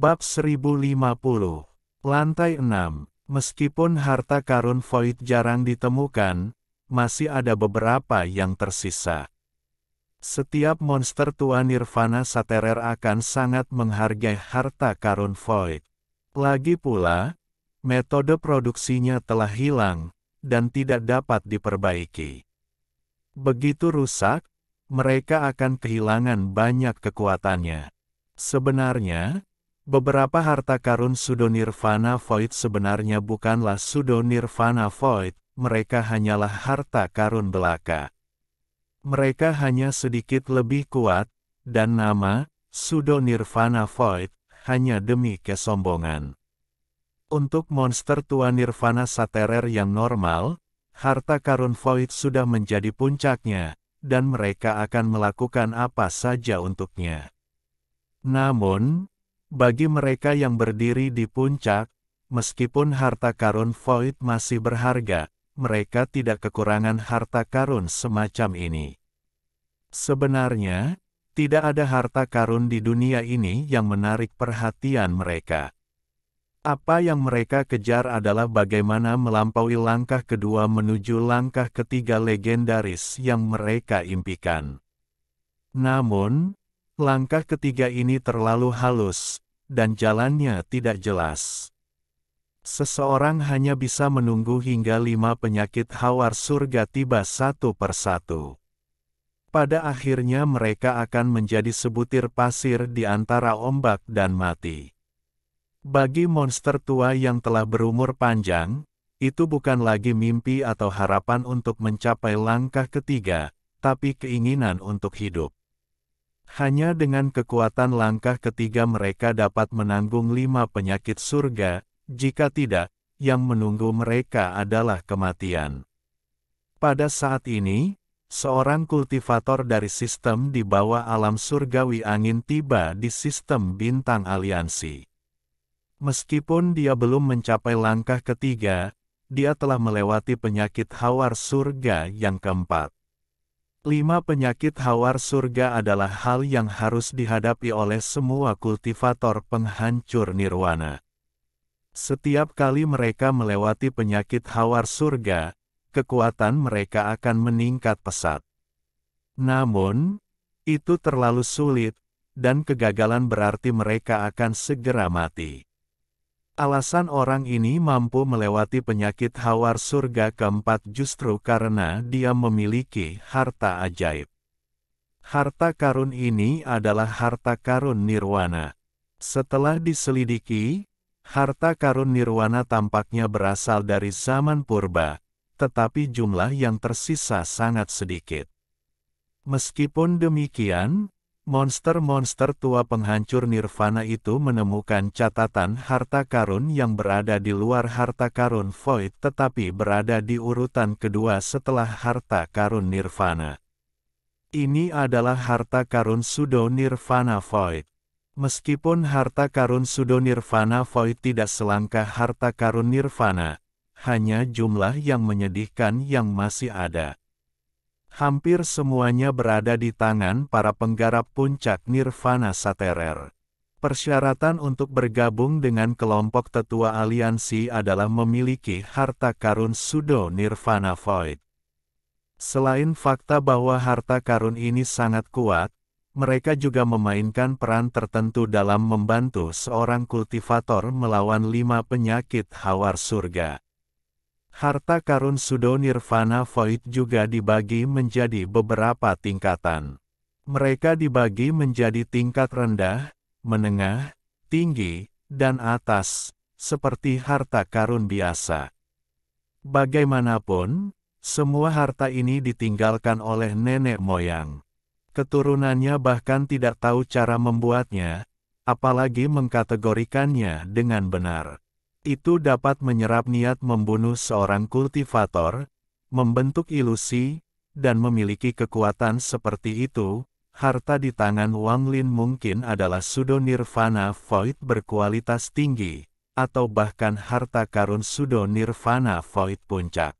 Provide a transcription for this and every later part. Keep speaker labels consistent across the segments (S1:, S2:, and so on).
S1: Bab 1050. Lantai 6. Meskipun harta karun void jarang ditemukan, masih ada beberapa yang tersisa. Setiap monster tua nirvana Saterer akan sangat menghargai harta karun void. Lagi pula, metode produksinya telah hilang, dan tidak dapat diperbaiki. Begitu rusak, mereka akan kehilangan banyak kekuatannya. Sebenarnya, beberapa harta karun Pseudo Nirvana Void sebenarnya bukanlah Pseudo Nirvana Void, mereka hanyalah harta karun belaka. Mereka hanya sedikit lebih kuat, dan nama, Pseudo Nirvana Void, hanya demi kesombongan. Untuk monster tua Nirvana Saterer yang normal, harta karun Void sudah menjadi puncaknya, dan mereka akan melakukan apa saja untuknya. Namun, bagi mereka yang berdiri di puncak, meskipun harta karun void masih berharga, mereka tidak kekurangan harta karun semacam ini. Sebenarnya, tidak ada harta karun di dunia ini yang menarik perhatian mereka. Apa yang mereka kejar adalah bagaimana melampaui langkah kedua menuju langkah ketiga legendaris yang mereka impikan. Namun, langkah ketiga ini terlalu halus, dan jalannya tidak jelas. Seseorang hanya bisa menunggu hingga 5 penyakit hawar surga tiba satu persatu. Pada akhirnya mereka akan menjadi sebutir pasir di antara ombak dan mati. Bagi monster tua yang telah berumur panjang, itu bukan lagi mimpi atau harapan untuk mencapai langkah ketiga, tapi keinginan untuk hidup. Hanya dengan kekuatan langkah ketiga mereka dapat menanggung 5 penyakit surga, jika tidak, yang menunggu mereka adalah kematian. Pada saat ini, seorang kultivator dari sistem di bawah alam surgawi angin tiba di sistem bintang aliansi. Meskipun dia belum mencapai langkah ketiga, dia telah melewati penyakit hawar surga yang keempat. 5 penyakit hawar surga adalah hal yang harus dihadapi oleh semua kultivator penghancur nirwana. Setiap kali mereka melewati penyakit hawar surga, kekuatan mereka akan meningkat pesat. Namun, itu terlalu sulit, dan kegagalan berarti mereka akan segera mati. Alasan orang ini mampu melewati penyakit hawar surga keempat justru karena dia memiliki harta ajaib. Harta karun ini adalah harta karun nirwana. Setelah diselidiki, harta karun nirwana tampaknya berasal dari zaman purba, tetapi jumlah yang tersisa sangat sedikit. Meskipun demikian, monster-monster tua penghancur nirvana itu menemukan catatan harta karun yang berada di luar harta karun void tetapi berada di urutan kedua setelah harta karun nirvana. Ini adalah harta karun Pseudo Nirvana Void. Meskipun harta karun Pseudo Nirvana Void tidak selangkah harta karun nirvana, hanya jumlah yang menyedihkan yang masih ada. Hampir semuanya berada di tangan para penggarap puncak Nirvana Saterer. Persyaratan untuk bergabung dengan kelompok tetua aliansi adalah memiliki harta karun Pseudo Nirvana Void. Selain fakta bahwa harta karun ini sangat kuat, mereka juga memainkan peran tertentu dalam membantu seorang kultivator melawan 5 penyakit hawar surga. Harta karun Pseudo Nirvana Void juga dibagi menjadi beberapa tingkatan. Mereka dibagi menjadi tingkat rendah, menengah, tinggi, dan atas, seperti harta karun biasa. Bagaimanapun, semua harta ini ditinggalkan oleh nenek moyang. Keturunannya bahkan tidak tahu cara membuatnya, apalagi mengkategorikannya dengan benar. Itu dapat menyerap niat membunuh seorang kultivator, membentuk ilusi, dan memiliki kekuatan seperti itu. Harta di tangan Wang Lin mungkin adalah Pseudo Nirvana Void berkualitas tinggi, atau bahkan harta karun Pseudo Nirvana Void puncak.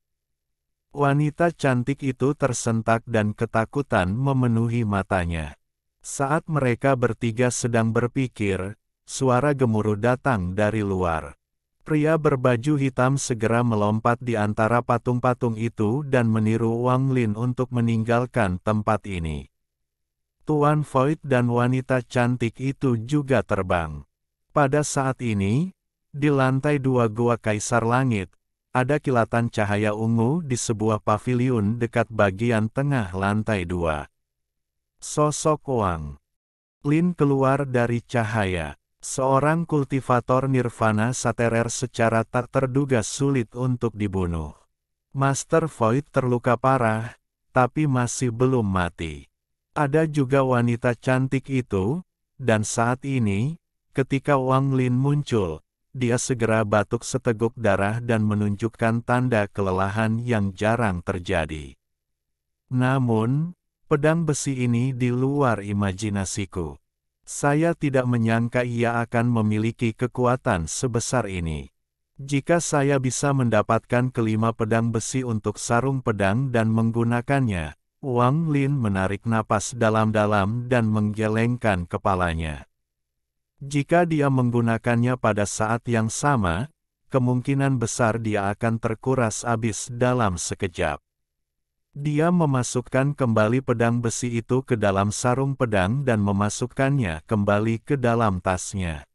S1: Wanita cantik itu tersentak dan ketakutan memenuhi matanya. Saat mereka bertiga sedang berpikir, suara gemuruh datang dari luar. Pria berbaju hitam segera melompat di antara patung-patung itu dan meniru Wang Lin untuk meninggalkan tempat ini. Tuan Void dan wanita cantik itu juga terbang. Pada saat ini, di lantai 2 Gua Kaisar Langit, ada kilatan cahaya ungu di sebuah paviliun dekat bagian tengah lantai 2. Sosok Wang Lin keluar dari cahaya. Seorang kultivator nirvana saterer secara tak terduga sulit untuk dibunuh. Master Void terluka parah, tapi masih belum mati. Ada juga wanita cantik itu, dan saat ini, ketika Wang Lin muncul, dia segera batuk seteguk darah dan menunjukkan tanda kelelahan yang jarang terjadi. Namun, pedang besi ini di luar imajinasiku. Saya tidak menyangka ia akan memiliki kekuatan sebesar ini. Jika saya bisa mendapatkan kelima pedang besi untuk sarung pedang dan menggunakannya, Wang Lin menarik napas dalam-dalam dan menggelengkan kepalanya. Jika dia menggunakannya pada saat yang sama, kemungkinan besar dia akan terkuras habis dalam sekejap. Dia memasukkan kembali pedang besi itu ke dalam sarung pedang dan memasukkannya kembali ke dalam tasnya.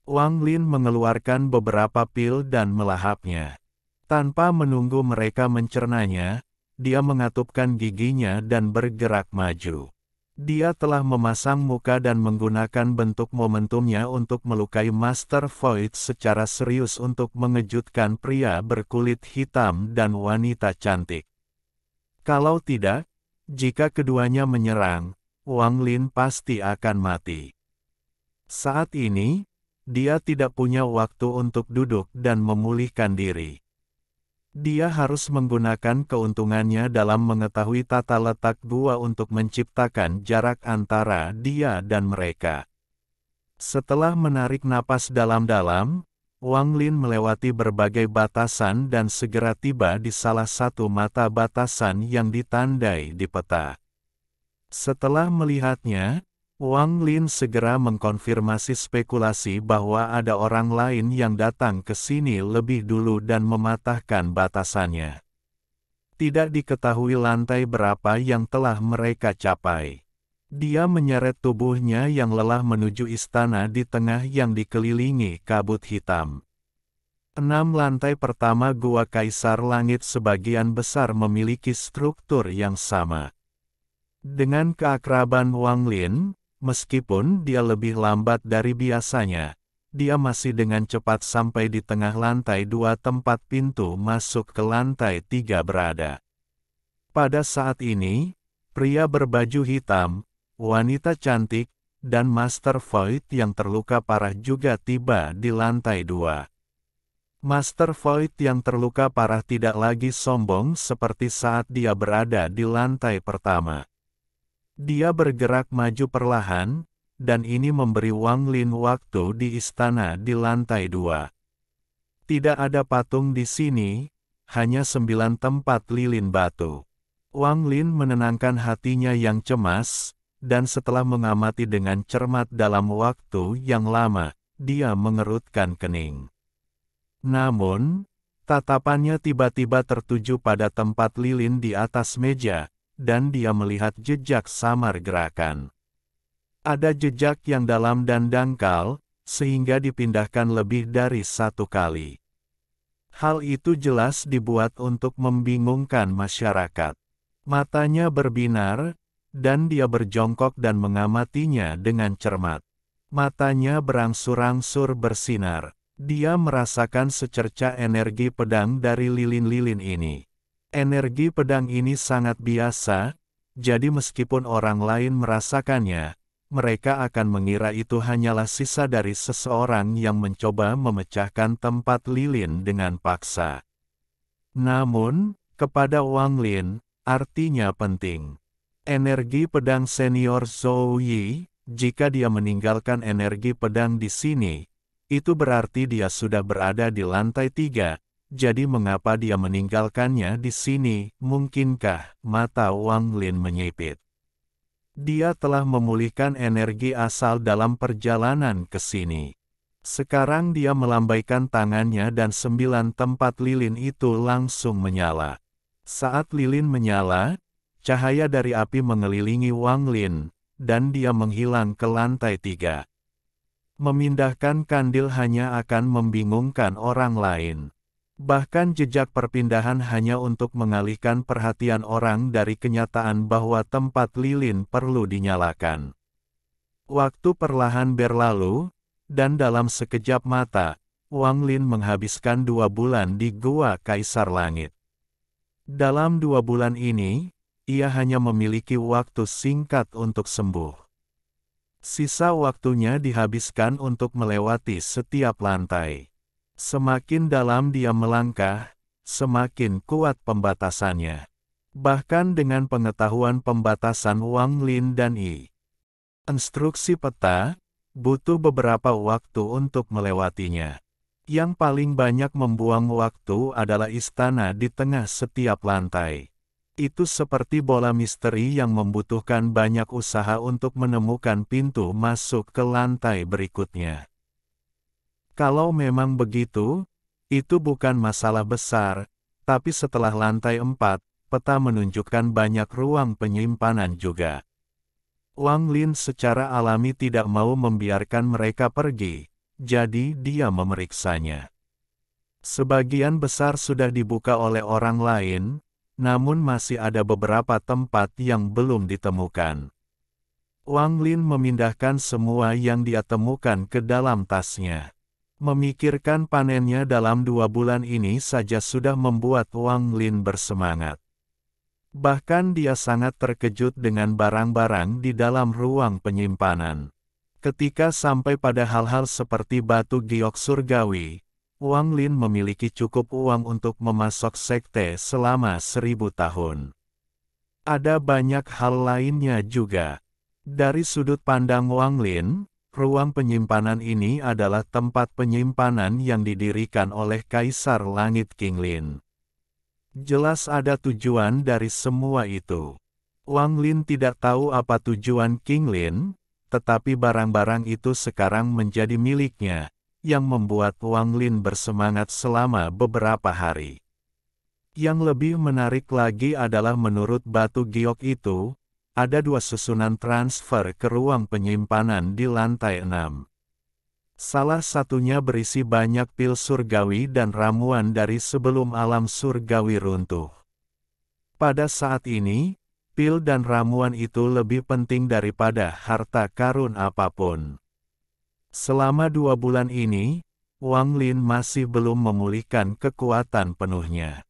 S1: Wang Lin mengeluarkan beberapa pil dan melahapnya. Tanpa menunggu mereka mencernanya, dia mengatupkan giginya dan bergerak maju. Dia telah memasang muka dan menggunakan bentuk momentumnya untuk melukai Master Void secara serius untuk mengejutkan pria berkulit hitam dan wanita cantik. Kalau tidak, jika keduanya menyerang, Wang Lin pasti akan mati. Saat ini, dia tidak punya waktu untuk duduk dan memulihkan diri. Dia harus menggunakan keuntungannya dalam mengetahui tata letak gua untuk menciptakan jarak antara dia dan mereka. Setelah menarik napas dalam-dalam, Wang Lin melewati berbagai batasan dan segera tiba di salah satu mata batasan yang ditandai di peta. Setelah melihatnya, Wang Lin segera mengkonfirmasi spekulasi bahwa ada orang lain yang datang ke sini lebih dulu dan mematahkan batasannya. Tidak diketahui lantai berapa yang telah mereka capai. Dia menyeret tubuhnya yang lelah menuju istana di tengah yang dikelilingi kabut hitam. 6 lantai pertama Gua Kaisar Langit sebagian besar memiliki struktur yang sama. Dengan keakraban Wang Lin, meskipun dia lebih lambat dari biasanya, dia masih dengan cepat sampai di tengah lantai 2 tempat pintu masuk ke lantai 3 berada. Pada saat ini, pria berbaju hitam, wanita cantik, dan Master Void yang terluka parah juga tiba di lantai 2. Master Void yang terluka parah tidak lagi sombong seperti saat dia berada di lantai pertama. Dia bergerak maju perlahan, dan ini memberi Wang Lin waktu di istana di lantai 2. Tidak ada patung di sini, hanya 9 tempat lilin batu. Wang Lin menenangkan hatinya yang cemas, dan setelah mengamati dengan cermat dalam waktu yang lama, dia mengerutkan kening. Namun, tatapannya tiba-tiba tertuju pada tempat lilin di atas meja, dan dia melihat jejak samar gerakan. Ada jejak yang dalam dan dangkal, sehingga dipindahkan lebih dari satu kali. Hal itu jelas dibuat untuk membingungkan masyarakat. Matanya berbinar, dan dia berjongkok dan mengamatinya dengan cermat. Matanya berangsur-angsur bersinar. Dia merasakan secerca energi pedang dari lilin-lilin ini. Energi pedang ini sangat biasa, jadi meskipun orang lain merasakannya, mereka akan mengira itu hanyalah sisa dari seseorang yang mencoba memecahkan tempat lilin dengan paksa. Namun, kepada Wang Lin, artinya penting. Energi pedang senior Zhou Yi, jika dia meninggalkan energi pedang di sini, itu berarti dia sudah berada di lantai 3. Jadi mengapa dia meninggalkannya di sini? Mungkinkah? Mata Wang Lin menyipit. Dia telah memulihkan energi asal dalam perjalanan ke sini. Sekarang dia melambaikan tangannya dan 9 tempat lilin itu langsung menyala. Saat lilin menyala, cahaya dari api mengelilingi Wang Lin, dan dia menghilang ke lantai 3. Memindahkan kandil hanya akan membingungkan orang lain. Bahkan jejak perpindahan hanya untuk mengalihkan perhatian orang dari kenyataan bahwa tempat lilin perlu dinyalakan. Waktu perlahan berlalu, dan dalam sekejap mata, Wang Lin menghabiskan 2 bulan di Gua Kaisar Langit. Dalam 2 bulan ini, ia hanya memiliki waktu singkat untuk sembuh. Sisa waktunya dihabiskan untuk melewati setiap lantai. Semakin dalam dia melangkah, semakin kuat pembatasannya. Bahkan dengan pengetahuan pembatasan Wang Lin dan instruksi peta, butuh beberapa waktu untuk melewatinya. Yang paling banyak membuang waktu adalah istana di tengah setiap lantai. Itu seperti bola misteri yang membutuhkan banyak usaha untuk menemukan pintu masuk ke lantai berikutnya. Kalau memang begitu, itu bukan masalah besar, tapi setelah lantai 4, peta menunjukkan banyak ruang penyimpanan juga. Wang Lin secara alami tidak mau membiarkan mereka pergi, jadi dia memeriksanya. Sebagian besar sudah dibuka oleh orang lain, namun masih ada beberapa tempat yang belum ditemukan. Wang Lin memindahkan semua yang dia temukan ke dalam tasnya. Memikirkan panennya dalam 2 bulan ini saja sudah membuat Wang Lin bersemangat. Bahkan dia sangat terkejut dengan barang-barang di dalam ruang penyimpanan. Ketika sampai pada hal-hal seperti batu giok surgawi, Wang Lin memiliki cukup uang untuk memasok sekte selama 1000 tahun. Ada banyak hal lainnya juga. Dari sudut pandang Wang Lin, ruang penyimpanan ini adalah tempat penyimpanan yang didirikan oleh Kaisar Langit King Lin. Jelas ada tujuan dari semua itu. Wang Lin tidak tahu apa tujuan King Lin, tetapi barang-barang itu sekarang menjadi miliknya, yang membuat Wang Lin bersemangat selama beberapa hari. Yang lebih menarik lagi adalah menurut batu giok itu, ada 2 susunan transfer ke ruang penyimpanan di lantai 6. Salah satunya berisi banyak pil surgawi dan ramuan dari sebelum alam surgawi runtuh. Pada saat ini, pil dan ramuan itu lebih penting daripada harta karun apapun. Selama 2 bulan ini, Wang Lin masih belum memulihkan kekuatan penuhnya.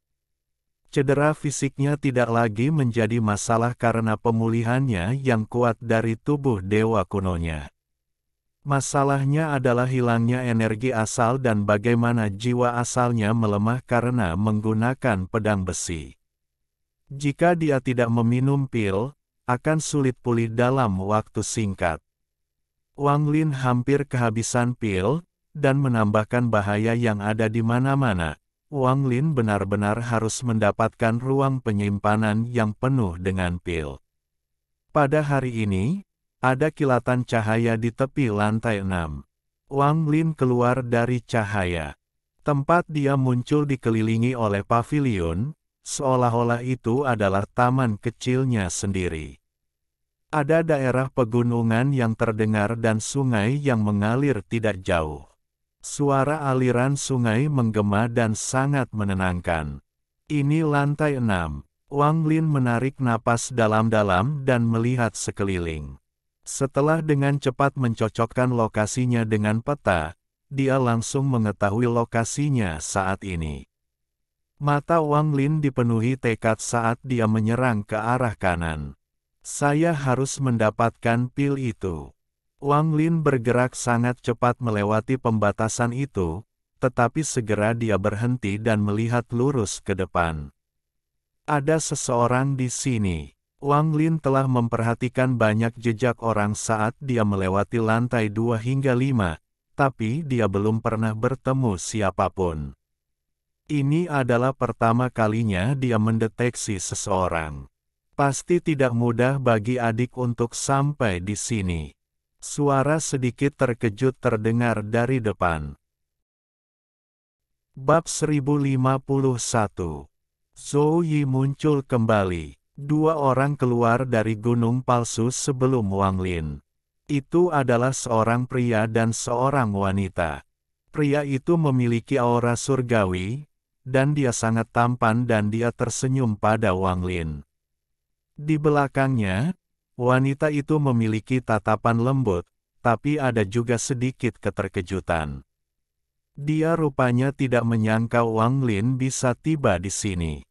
S1: Cedera fisiknya tidak lagi menjadi masalah karena pemulihannya yang kuat dari tubuh dewa kunonya. Masalahnya adalah hilangnya energi asal dan bagaimana jiwa asalnya melemah karena menggunakan pedang besi. Jika dia tidak meminum pil, akan sulit pulih dalam waktu singkat. Wang Lin hampir kehabisan pil, dan menambahkan bahaya yang ada di mana-mana. Wang Lin benar-benar harus mendapatkan ruang penyimpanan yang penuh dengan pil. Pada hari ini, ada kilatan cahaya di tepi lantai 6. Wang Lin keluar dari cahaya. Tempat dia muncul dikelilingi oleh pavilion, seolah-olah itu adalah taman kecilnya sendiri. Ada daerah pegunungan yang terdengar dan sungai yang mengalir tidak jauh. Suara aliran sungai menggema dan sangat menenangkan. Ini lantai 6. Wang Lin menarik napas dalam-dalam dan melihat sekeliling. Setelah dengan cepat mencocokkan lokasinya dengan peta, dia langsung mengetahui lokasinya saat ini. Mata Wang Lin dipenuhi tekad saat dia menyerang ke arah kanan. Saya harus mendapatkan pil itu. Wang Lin bergerak sangat cepat melewati pembatasan itu, tetapi segera dia berhenti dan melihat lurus ke depan. Ada seseorang di sini. Wang Lin telah memperhatikan banyak jejak orang saat dia melewati lantai 2 hingga 5, tapi dia belum pernah bertemu siapapun. Ini adalah pertama kalinya dia mendeteksi seseorang. Pasti tidak mudah bagi adik untuk sampai di sini. Suara sedikit terkejut terdengar dari depan. Bab 1051. Zhou Yi muncul kembali. Dua orang keluar dari gunung palsu sebelum Wang Lin. Itu adalah seorang pria dan seorang wanita. Pria itu memiliki aura surgawi, dan dia sangat tampan dan dia tersenyum pada Wang Lin. Di belakangnya, wanita itu memiliki tatapan lembut, tapi ada juga sedikit keterkejutan. Dia rupanya tidak menyangka Wang Lin bisa tiba di sini.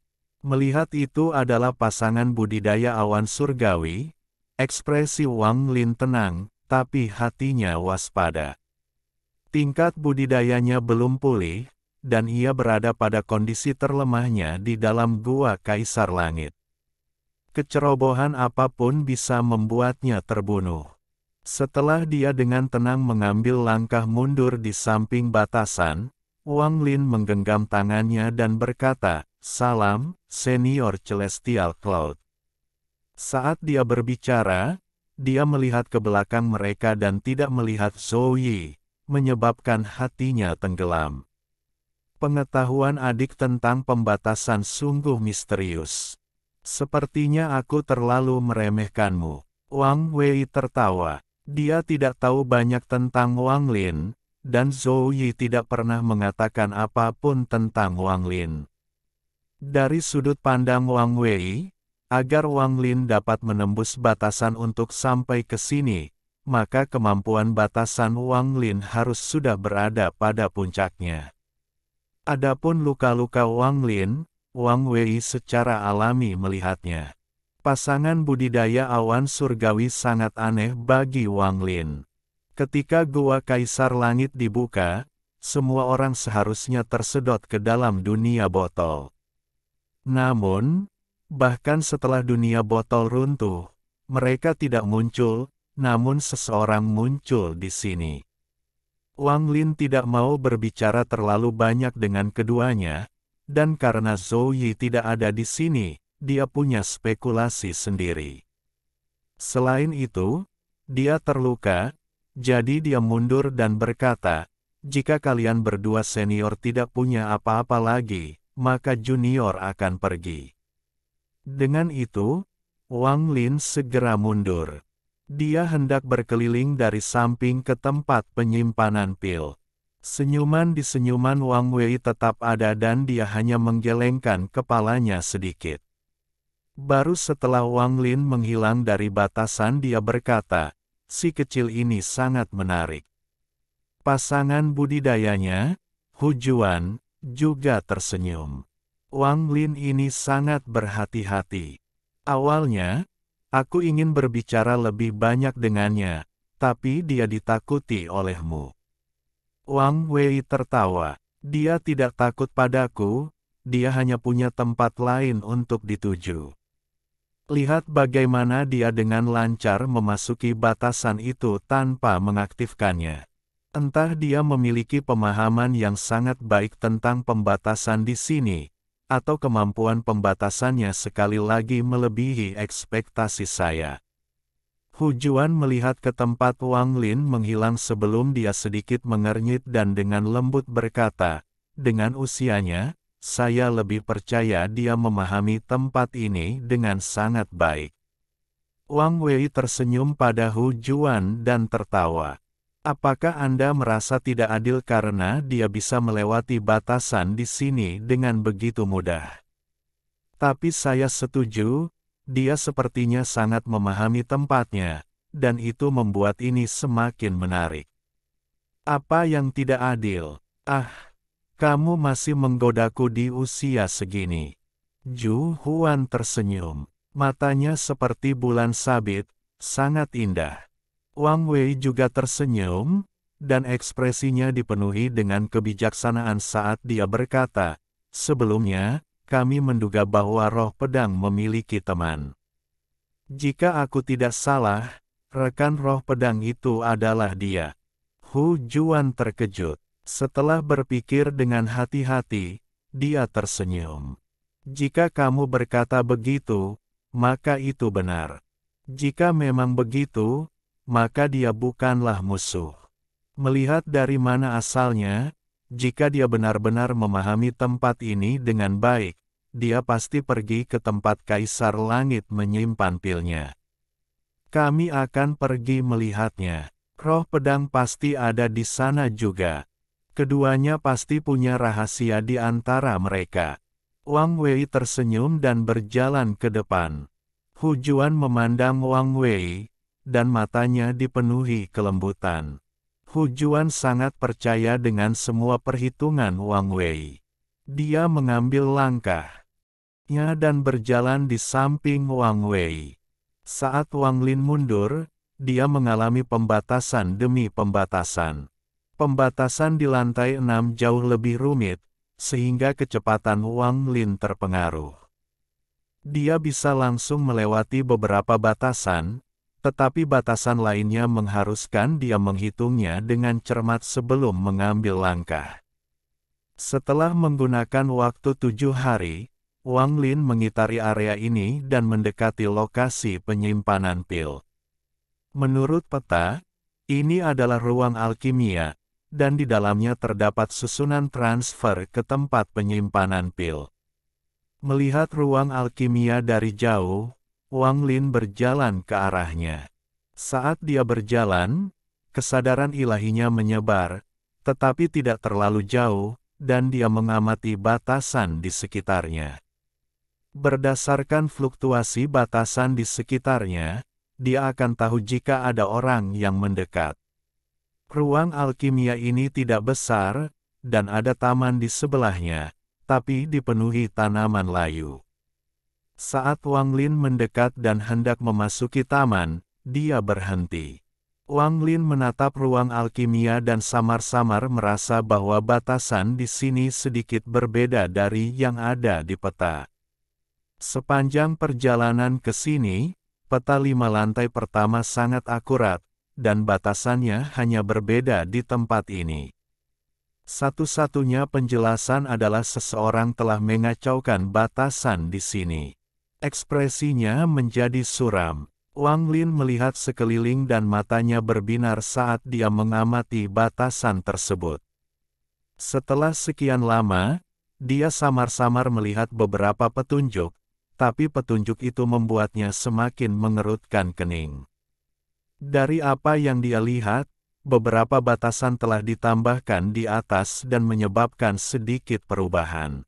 S1: Melihat itu adalah pasangan budidaya awan surgawi, ekspresi Wang Lin tenang, tapi hatinya waspada. Tingkat budidayanya belum pulih, dan ia berada pada kondisi terlemahnya di dalam gua Kaisar Langit. Kecerobohan apapun bisa membuatnya terbunuh. Setelah dia dengan tenang mengambil langkah mundur di samping batasan, Wang Lin menggenggam tangannya dan berkata, "Salam, Senior Celestial Cloud." Saat dia berbicara, dia melihat ke belakang mereka dan tidak melihat Zhou Yi, menyebabkan hatinya tenggelam. Pengetahuan adik tentang pembatasan sungguh misterius. Sepertinya aku terlalu meremehkanmu. Wang Wei tertawa. Dia tidak tahu banyak tentang Wang Lin, dan Zhou Yi tidak pernah mengatakan apapun tentang Wang Lin. Dari sudut pandang Wang Wei, agar Wang Lin dapat menembus batasan untuk sampai ke sini, maka kemampuan batasan Wang Lin harus sudah berada pada puncaknya. Adapun luka-luka Wang Lin, Wang Wei secara alami melihatnya. Pasangan budidaya awan surgawi sangat aneh bagi Wang Lin. Ketika gua Kaisar Langit dibuka, semua orang seharusnya tersedot ke dalam dunia botol. Namun, bahkan setelah dunia botol runtuh, mereka tidak muncul, namun seseorang muncul di sini. Wang Lin tidak mau berbicara terlalu banyak dengan keduanya, dan karena Zhou Yi tidak ada di sini, dia punya spekulasi sendiri. Selain itu, dia terluka, jadi dia mundur dan berkata, "Jika kalian berdua senior tidak punya apa-apa lagi, maka junior akan pergi." Dengan itu, Wang Lin segera mundur. Dia hendak berkeliling dari samping ke tempat penyimpanan pil. Senyuman di senyuman Wang Wei tetap ada dan dia hanya menggelengkan kepalanya sedikit. Baru setelah Wang Lin menghilang dari batasan dia berkata, "Si kecil ini sangat menarik." Pasangan budidayanya, Hu Juan, juga tersenyum. Wang Lin ini sangat berhati-hati. Awalnya, aku ingin berbicara lebih banyak dengannya, tapi dia ditakuti olehmu. Wang Wei tertawa. Dia tidak takut padaku, dia hanya punya tempat lain untuk dituju. Lihat bagaimana dia dengan lancar memasuki batasan itu tanpa mengaktifkannya. Entah dia memiliki pemahaman yang sangat baik tentang pembatasan di sini, atau kemampuan pembatasannya sekali lagi melebihi ekspektasi saya. Hu Juan melihat ke tempat Wang Lin menghilang sebelum dia sedikit mengernyit dan dengan lembut berkata, "Dengan usianya, saya lebih percaya dia memahami tempat ini dengan sangat baik." Wang Wei tersenyum pada Hu Juan dan tertawa. "Apakah Anda merasa tidak adil karena dia bisa melewati batasan di sini dengan begitu mudah?" Tapi saya setuju, dia sepertinya sangat memahami tempatnya, dan itu membuat ini semakin menarik. Apa yang tidak adil? Ah! Kamu masih menggodaku di usia segini. Ju Huan tersenyum. Matanya seperti bulan sabit, sangat indah. Wang Wei juga tersenyum, dan ekspresinya dipenuhi dengan kebijaksanaan saat dia berkata, "Sebelumnya, kami menduga bahwa roh pedang memiliki teman. Jika aku tidak salah, rekan roh pedang itu adalah dia." Hu Juan terkejut. Setelah berpikir dengan hati-hati, dia tersenyum. "Jika kamu berkata begitu, maka itu benar. Jika memang begitu, maka dia bukanlah musuh. Melihat dari mana asalnya, jika dia benar-benar memahami tempat ini dengan baik, dia pasti pergi ke tempat Kaisar Langit menyimpan pilnya. Kami akan pergi melihatnya. Roh pedang pasti ada di sana juga. Keduanya pasti punya rahasia di antara mereka. Wang Wei tersenyum dan berjalan ke depan. Hu Juan memandang Wang Wei, dan matanya dipenuhi kelembutan. Hu Juan sangat percaya dengan semua perhitungan Wang Wei. Dia mengambil langkahnya dan berjalan di samping Wang Wei. Saat Wang Lin mundur, dia mengalami pembatasan demi pembatasan. Pembatasan di lantai 6 jauh lebih rumit, sehingga kecepatan Wang Lin terpengaruh. Dia bisa langsung melewati beberapa batasan, tetapi batasan lainnya mengharuskan dia menghitungnya dengan cermat sebelum mengambil langkah. Setelah menggunakan waktu 7 hari, Wang Lin mengitari area ini dan mendekati lokasi penyimpanan pil. Menurut peta, ini adalah ruang alkimia, dan di dalamnya terdapat susunan transfer ke tempat penyimpanan pil. Melihat ruang alkimia dari jauh, Wang Lin berjalan ke arahnya. Saat dia berjalan, kesadaran ilahinya menyebar, tetapi tidak terlalu jauh, dan dia mengamati batasan di sekitarnya. Berdasarkan fluktuasi batasan di sekitarnya, dia akan tahu jika ada orang yang mendekat. Ruang alkimia ini tidak besar, dan ada taman di sebelahnya, tapi dipenuhi tanaman layu. Saat Wang Lin mendekat dan hendak memasuki taman, dia berhenti. Wang Lin menatap ruang alkimia dan samar-samar merasa bahwa batasan di sini sedikit berbeda dari yang ada di peta. Sepanjang perjalanan ke sini, peta 5 lantai pertama sangat akurat, dan batasannya hanya berbeda di tempat ini. Satu-satunya penjelasan adalah seseorang telah mengacaukan batasan di sini. Ekspresinya menjadi suram. Wang Lin melihat sekeliling dan matanya berbinar saat dia mengamati batasan tersebut. Setelah sekian lama, dia samar-samar melihat beberapa petunjuk, tapi petunjuk itu membuatnya semakin mengerutkan kening. Dari apa yang dia lihat, beberapa batasan telah ditambahkan di atas dan menyebabkan sedikit perubahan.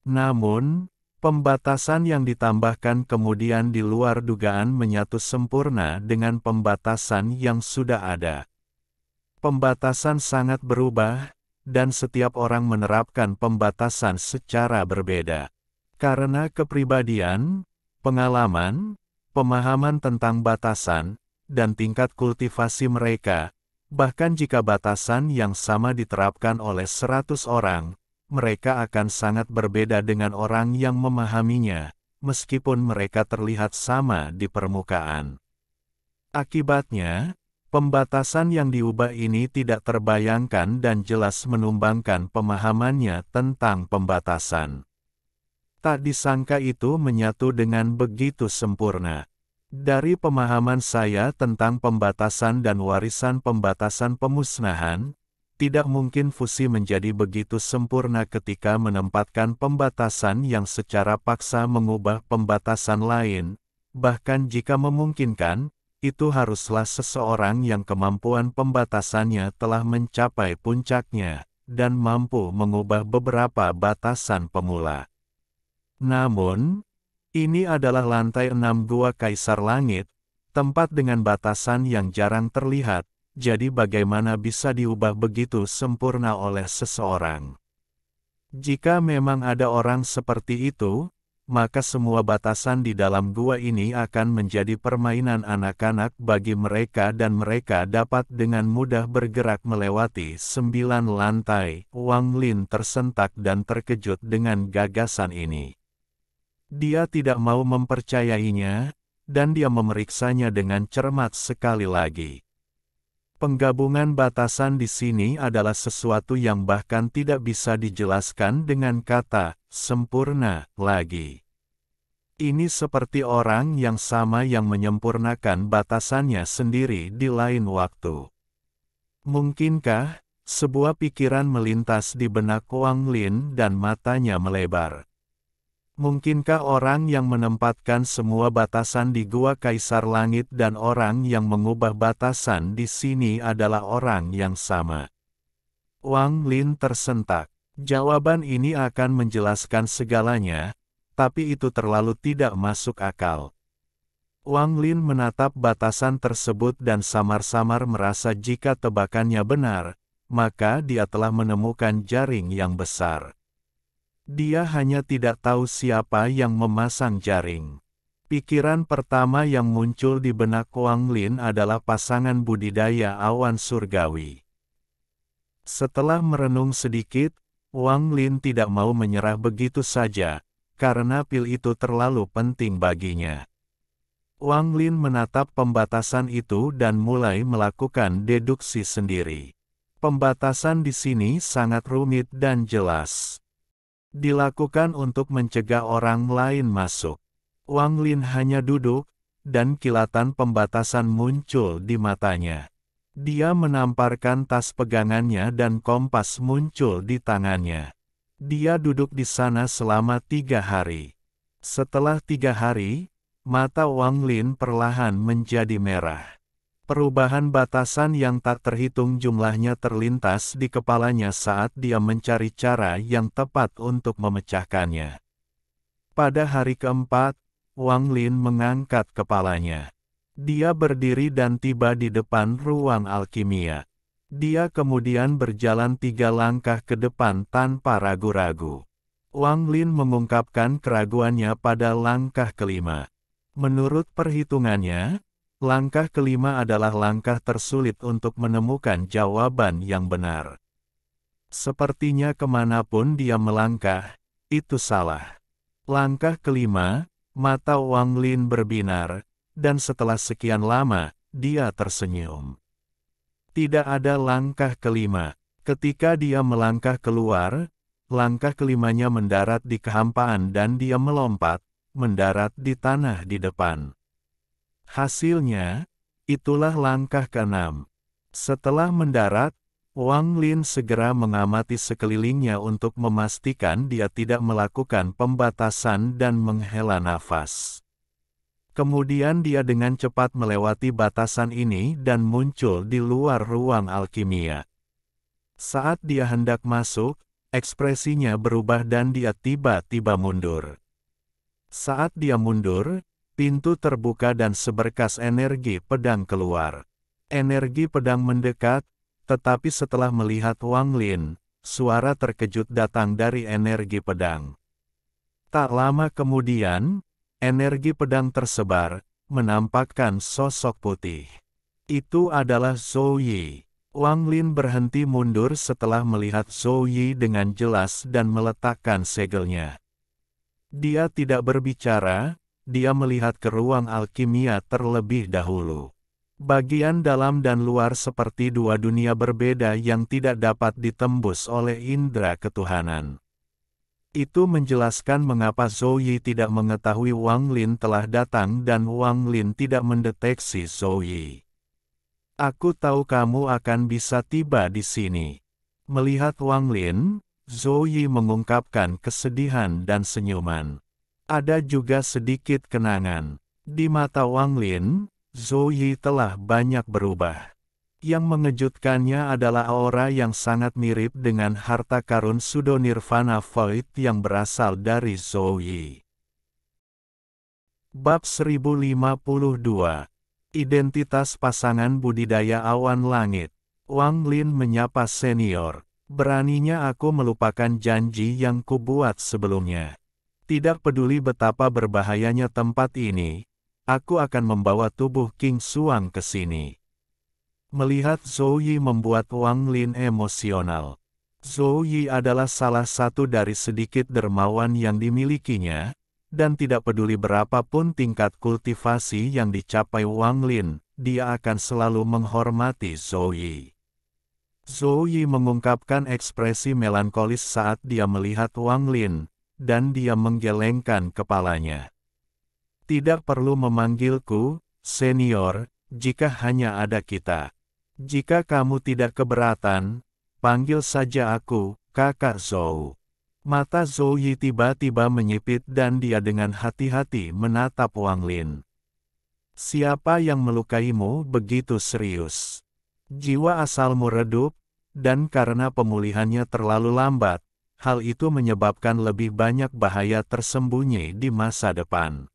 S1: Namun, pembatasan yang ditambahkan kemudian di luar dugaan menyatu sempurna dengan pembatasan yang sudah ada. Pembatasan sangat berubah, dan setiap orang menerapkan pembatasan secara berbeda. Karena kepribadian, pengalaman, pemahaman tentang batasan, dan tingkat kultivasi mereka, bahkan jika batasan yang sama diterapkan oleh 100 orang, mereka akan sangat berbeda dengan orang yang memahaminya, meskipun mereka terlihat sama di permukaan. Akibatnya, pembatasan yang diubah ini tidak terbayangkan dan jelas menumbangkan pemahamannya tentang pembatasan. Tak disangka itu menyatu dengan begitu sempurna. Dari pemahaman saya tentang pembatasan dan warisan pembatasan pemusnahan, tidak mungkin fusi menjadi begitu sempurna ketika menempatkan pembatasan yang secara paksa mengubah pembatasan lain, bahkan jika memungkinkan, itu haruslah seseorang yang kemampuan pembatasannya telah mencapai puncaknya, dan mampu mengubah beberapa batasan pemula. Namun, ini adalah lantai 6 Gua Kaisar Langit, tempat dengan batasan yang jarang terlihat, jadi bagaimana bisa diubah begitu sempurna oleh seseorang? Jika memang ada orang seperti itu, maka semua batasan di dalam gua ini akan menjadi permainan anak-anak bagi mereka dan mereka dapat dengan mudah bergerak melewati 9 lantai. Wang Lin tersentak dan terkejut dengan gagasan ini. Dia tidak mau mempercayainya, dan dia memeriksanya dengan cermat sekali lagi. Penggabungan batasan di sini adalah sesuatu yang bahkan tidak bisa dijelaskan dengan kata sempurna lagi. Ini seperti orang yang sama yang menyempurnakan batasannya sendiri di lain waktu. Mungkinkah sebuah pikiran melintas di benak Wang Lin dan matanya melebar? Mungkinkah orang yang menempatkan semua batasan di Gua Kaisar Langit dan orang yang mengubah batasan di sini adalah orang yang sama? Wang Lin tersentak. Jawaban ini akan menjelaskan segalanya, tapi itu terlalu tidak masuk akal. Wang Lin menatap batasan tersebut dan samar-samar merasa jika tebakannya benar, maka dia telah menemukan jaring yang besar. Dia hanya tidak tahu siapa yang memasang jaring. Pikiran pertama yang muncul di benak Wang Lin adalah pasangan budidaya awan surgawi. Setelah merenung sedikit, Wang Lin tidak mau menyerah begitu saja, karena pil itu terlalu penting baginya. Wang Lin menatap pembatasan itu dan mulai melakukan deduksi sendiri. Pembatasan di sini sangat rumit dan jelas. Dilakukan untuk mencegah orang lain masuk. Wang Lin hanya duduk, dan kilatan pembatasan muncul di matanya. Dia menamparkan tas pegangannya dan kompas muncul di tangannya. Dia duduk di sana selama 3 hari. Setelah 3 hari, mata Wang Lin perlahan menjadi merah. Perubahan batasan yang tak terhitung jumlahnya terlintas di kepalanya saat dia mencari cara yang tepat untuk memecahkannya. Pada hari keempat, Wang Lin mengangkat kepalanya. Dia berdiri dan tiba di depan ruang alkimia. Dia kemudian berjalan 3 langkah ke depan tanpa ragu-ragu. Wang Lin mengungkapkan keraguannya pada langkah kelima. Menurut perhitungannya, langkah kelima adalah langkah tersulit untuk menemukan jawaban yang benar. Sepertinya kemanapun dia melangkah, itu salah. Langkah kelima, mata Wang Lin berbinar, dan setelah sekian lama, dia tersenyum. Tidak ada langkah kelima. Ketika dia melangkah keluar, langkah kelimanya mendarat di kehampaan dan dia melompat, mendarat di tanah di depan. Hasilnya, itulah langkah keenam. Setelah mendarat, Wang Lin segera mengamati sekelilingnya untuk memastikan dia tidak melakukan pembatasan dan menghela nafas. Kemudian dia dengan cepat melewati batasan ini dan muncul di luar ruang alkimia. Saat dia hendak masuk, ekspresinya berubah dan dia tiba-tiba mundur. Saat dia mundur, pintu terbuka dan seberkas energi pedang keluar. Energi pedang mendekat, tetapi setelah melihat Wang Lin, suara terkejut datang dari energi pedang. Tak lama kemudian, energi pedang tersebar, menampakkan sosok putih. Itu adalah Zhou Yi. Wang Lin berhenti mundur setelah melihat Zhou Yi dengan jelas dan meletakkan segelnya. Dia tidak berbicara, dia melihat ke ruang alkimia terlebih dahulu. Bagian dalam dan luar seperti dua dunia berbeda yang tidak dapat ditembus oleh indera ketuhanan. Itu menjelaskan mengapa Zhou Yi tidak mengetahui Wang Lin telah datang dan Wang Lin tidak mendeteksi Zhou Yi. Aku tahu kamu akan bisa tiba di sini. Melihat Wang Lin, Zhou Yi mengungkapkan kesedihan dan senyuman. Ada juga sedikit kenangan. Di mata Wang Lin, Zhou Yi telah banyak berubah. Yang mengejutkannya adalah aura yang sangat mirip dengan harta karun Pseudo Nirvana Void yang berasal dari Zhou Yi. Bab 1052. Identitas pasangan budidaya awan langit. Wang Lin menyapa senior. Beraninya aku melupakan janji yang kubuat sebelumnya. Tidak peduli betapa berbahayanya tempat ini, aku akan membawa tubuh King Xuang ke sini. Melihat Zhou Yi membuat Wang Lin emosional. Zhou Yi adalah salah satu dari sedikit dermawan yang dimilikinya, dan tidak peduli berapapun tingkat kultivasi yang dicapai Wang Lin, dia akan selalu menghormati Zhou Yi. Zhou Yi mengungkapkan ekspresi melankolis saat dia melihat Wang Lin, dan dia menggelengkan kepalanya. Tidak perlu memanggilku, senior, jika hanya ada kita. Jika kamu tidak keberatan, panggil saja aku, kakak Zhou. Mata Zhou Yi tiba-tiba menyipit dan dia dengan hati-hati menatap Wang Lin. Siapa yang melukaimu begitu serius? Jiwa asalmu redup, dan karena pemulihannya terlalu lambat, hal itu menyebabkan lebih banyak bahaya tersembunyi di masa depan.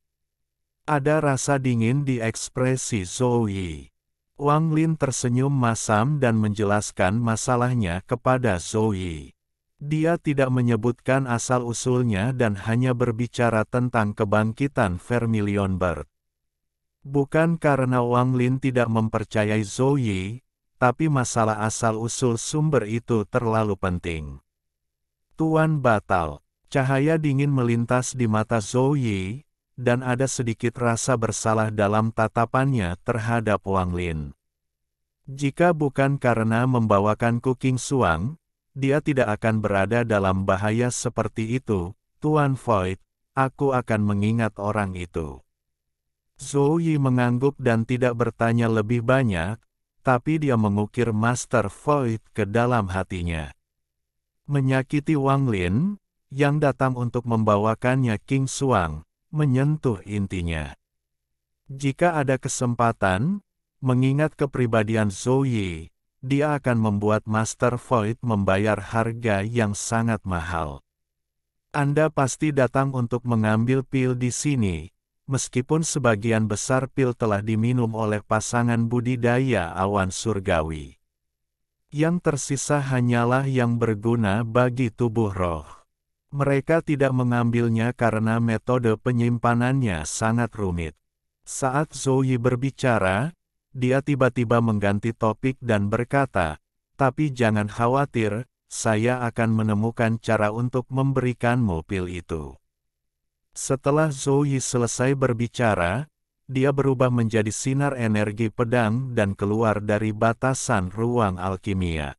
S1: Ada rasa dingin di ekspresi Zhou Yi. Wang Lin tersenyum masam dan menjelaskan masalahnya kepada Zhou Yi. Dia tidak menyebutkan asal-usulnya dan hanya berbicara tentang kebangkitan Vermilion Bird. Bukan karena Wang Lin tidak mempercayai Zhou Yi, tapi masalah asal-usul sumber itu terlalu penting. Tuan batal, cahaya dingin melintas di mata Zhou Yi, dan ada sedikit rasa bersalah dalam tatapannya terhadap Wang Lin. Jika bukan karena membawakanku King Xuang, dia tidak akan berada dalam bahaya seperti itu, Tuan Void, aku akan mengingat orang itu. Zhou Yi mengangguk dan tidak bertanya lebih banyak, tapi dia mengukir Master Void ke dalam hatinya. Menyakiti Wang Lin, yang datang untuk membawakannya King Xuang, menyentuh intinya. Jika ada kesempatan, mengingat kepribadian Zhou Yi, dia akan membuat Master Void membayar harga yang sangat mahal. Anda pasti datang untuk mengambil pil di sini, meskipun sebagian besar pil telah diminum oleh pasangan budidaya awan surgawi. Yang tersisa hanyalah yang berguna bagi tubuh roh. Mereka tidak mengambilnya karena metode penyimpanannya sangat rumit. Saat Zhou Yi berbicara, dia tiba-tiba mengganti topik dan berkata, "Tapi jangan khawatir, saya akan menemukan cara untuk memberikanmu pil itu." Setelah Zhou Yi selesai berbicara, dia berubah menjadi sinar energi pedang dan keluar dari batasan ruang alkimia.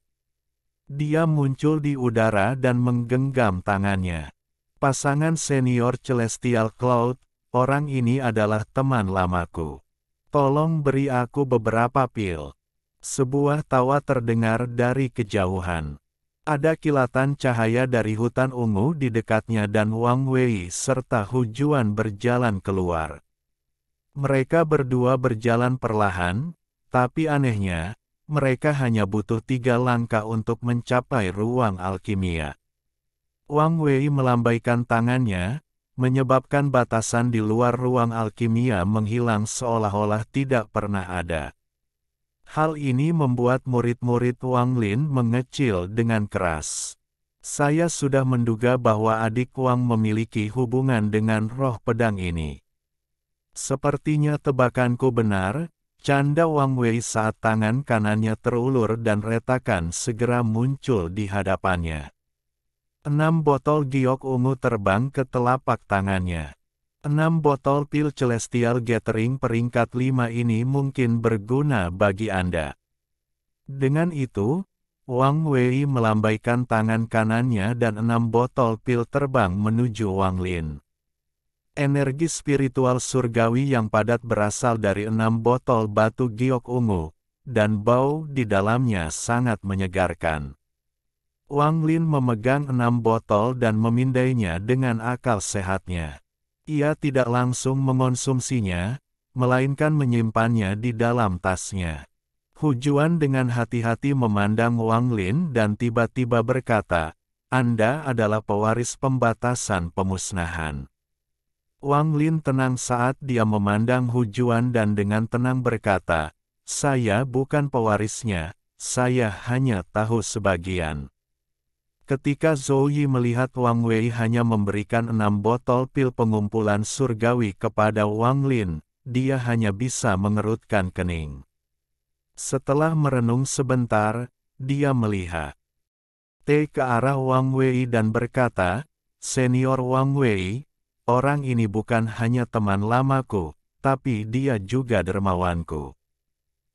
S1: Dia muncul di udara dan menggenggam tangannya. Pasangan senior Celestial Cloud, orang ini adalah teman lamaku. Tolong beri aku beberapa pil. Sebuah tawa terdengar dari kejauhan. Ada kilatan cahaya dari hutan ungu di dekatnya dan Wang Wei serta Hu Juan berjalan keluar. Mereka berdua berjalan perlahan, tapi anehnya, mereka hanya butuh 3 langkah untuk mencapai ruang alkimia. Wang Wei melambaikan tangannya, menyebabkan batasan di luar ruang alkimia menghilang seolah-olah tidak pernah ada. Hal ini membuat murid-murid Wang Lin mengecil dengan keras. Saya sudah menduga bahwa adik Wang memiliki hubungan dengan roh pedang ini. Sepertinya tebakanku benar. Canda Wang Wei saat tangan kanannya terulur dan retakan segera muncul di hadapannya. 6 botol giok ungu terbang ke telapak tangannya. 6 botol pil Celestial Gathering peringkat 5 ini mungkin berguna bagi Anda. Dengan itu, Wang Wei melambaikan tangan kanannya dan 6 botol pil terbang menuju Wang Lin. Energi spiritual surgawi yang padat berasal dari 6 botol batu giok ungu, dan bau di dalamnya sangat menyegarkan. Wang Lin memegang 6 botol dan memindainya dengan akal sehatnya. Ia tidak langsung mengonsumsinya, melainkan menyimpannya di dalam tasnya. Hu Juan dengan hati-hati memandang Wang Lin dan tiba-tiba berkata, "Anda adalah pewaris pembatasan pemusnahan." Wang Lin tenang saat dia memandang Hu Juan dan dengan tenang berkata, "Saya bukan pewarisnya, saya hanya tahu sebagian." Ketika Zhou Yi melihat Wang Wei hanya memberikan 6 botol pil pengumpulan surgawi kepada Wang Lin, dia hanya bisa mengerutkan kening. Setelah merenung sebentar, dia melihat ke arah Wang Wei dan berkata, "Senior Wang Wei, orang ini bukan hanya teman lamaku, tapi dia juga dermawanku.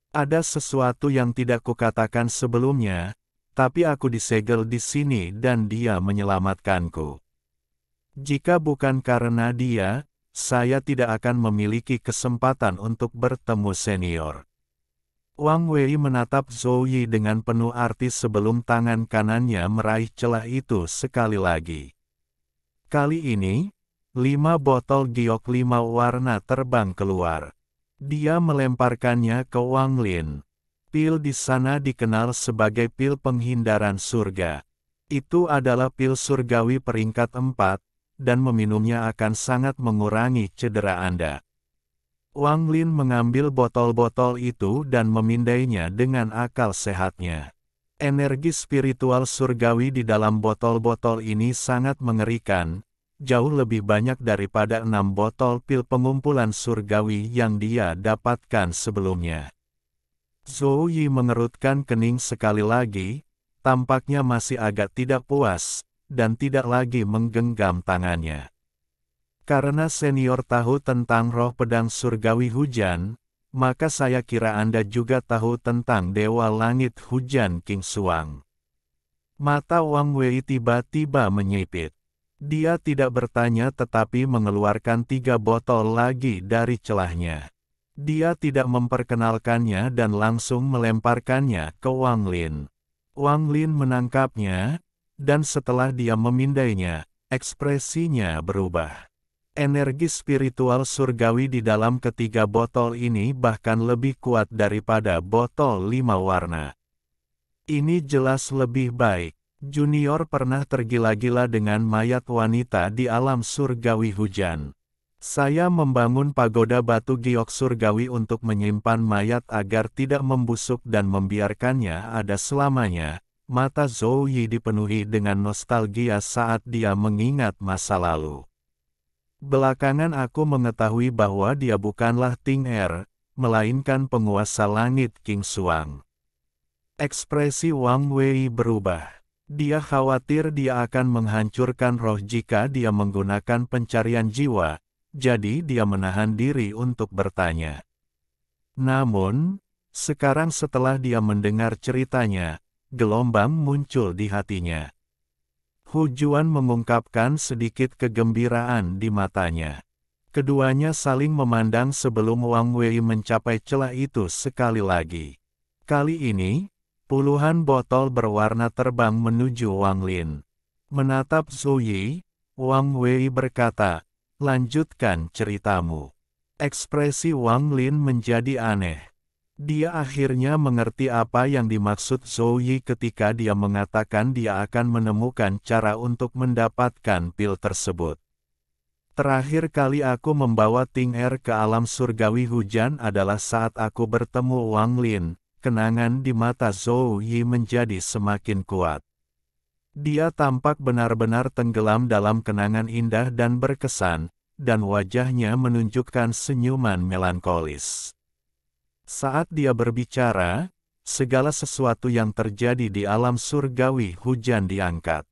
S1: Ada sesuatu yang tidak kukatakan sebelumnya, tapi aku disegel di sini dan dia menyelamatkanku. Jika bukan karena dia, saya tidak akan memiliki kesempatan untuk bertemu senior. Wang Wei menatap Zhou Yi dengan penuh arti sebelum tangan kanannya meraih celah itu sekali lagi. Kali ini, 5 botol giok 5 warna terbang keluar. Dia melemparkannya ke Wang Lin. Pil di sana dikenal sebagai pil penghindaran surga. Itu adalah pil surgawi peringkat 4, dan meminumnya akan sangat mengurangi cedera Anda. Wang Lin mengambil botol-botol itu dan memindainya dengan akal sehatnya. Energi spiritual surgawi di dalam botol-botol ini sangat mengerikan, jauh lebih banyak daripada 6 botol pil pengumpulan surgawi yang dia dapatkan sebelumnya. Zhou Yi mengerutkan kening sekali lagi, tampaknya masih agak tidak puas, dan tidak lagi menggenggam tangannya. Karena senior tahu tentang roh pedang surgawi hujan, maka saya kira Anda juga tahu tentang Dewa Langit Hujan King Suang. Mata Wang Wei tiba-tiba menyipit. Dia tidak bertanya tetapi mengeluarkan 3 botol lagi dari celahnya. Dia tidak memperkenalkannya dan langsung melemparkannya ke Wang Lin. Wang Lin menangkapnya, dan setelah dia memindainya, ekspresinya berubah. Energi spiritual surgawi di dalam ketiga botol ini bahkan lebih kuat daripada botol 5 warna. Ini jelas lebih baik. Junior pernah tergila-gila dengan mayat wanita di alam surgawi hujan. Saya membangun pagoda batu giok surgawi untuk menyimpan mayat agar tidak membusuk dan membiarkannya ada selamanya. Mata Zhou Yi dipenuhi dengan nostalgia saat dia mengingat masa lalu. Belakangan aku mengetahui bahwa dia bukanlah Ting Er, melainkan penguasa langit King Suang. Ekspresi Wang Wei berubah. Dia khawatir dia akan menghancurkan roh jika dia menggunakan pencarian jiwa, jadi dia menahan diri untuk bertanya. Namun, sekarang setelah dia mendengar ceritanya, gelombang muncul di hatinya. Hu Juan mengungkapkan sedikit kegembiraan di matanya. Keduanya saling memandang sebelum Wang Wei mencapai celah itu sekali lagi. Kali ini, puluhan botol berwarna terbang menuju Wang Lin. Menatap Zhou Yi, Wang Wei berkata, "Lanjutkan ceritamu." Ekspresi Wang Lin menjadi aneh. Dia akhirnya mengerti apa yang dimaksud Zhou Yi ketika dia mengatakan dia akan menemukan cara untuk mendapatkan pil tersebut. Terakhir kali aku membawa Ting Er ke alam surgawi hujan adalah saat aku bertemu Wang Lin. Kenangan di mata Zhou Yi menjadi semakin kuat. Dia tampak benar-benar tenggelam dalam kenangan indah dan berkesan, dan wajahnya menunjukkan senyuman melankolis. Saat dia berbicara, segala sesuatu yang terjadi di alam surgawi hujan diangkat.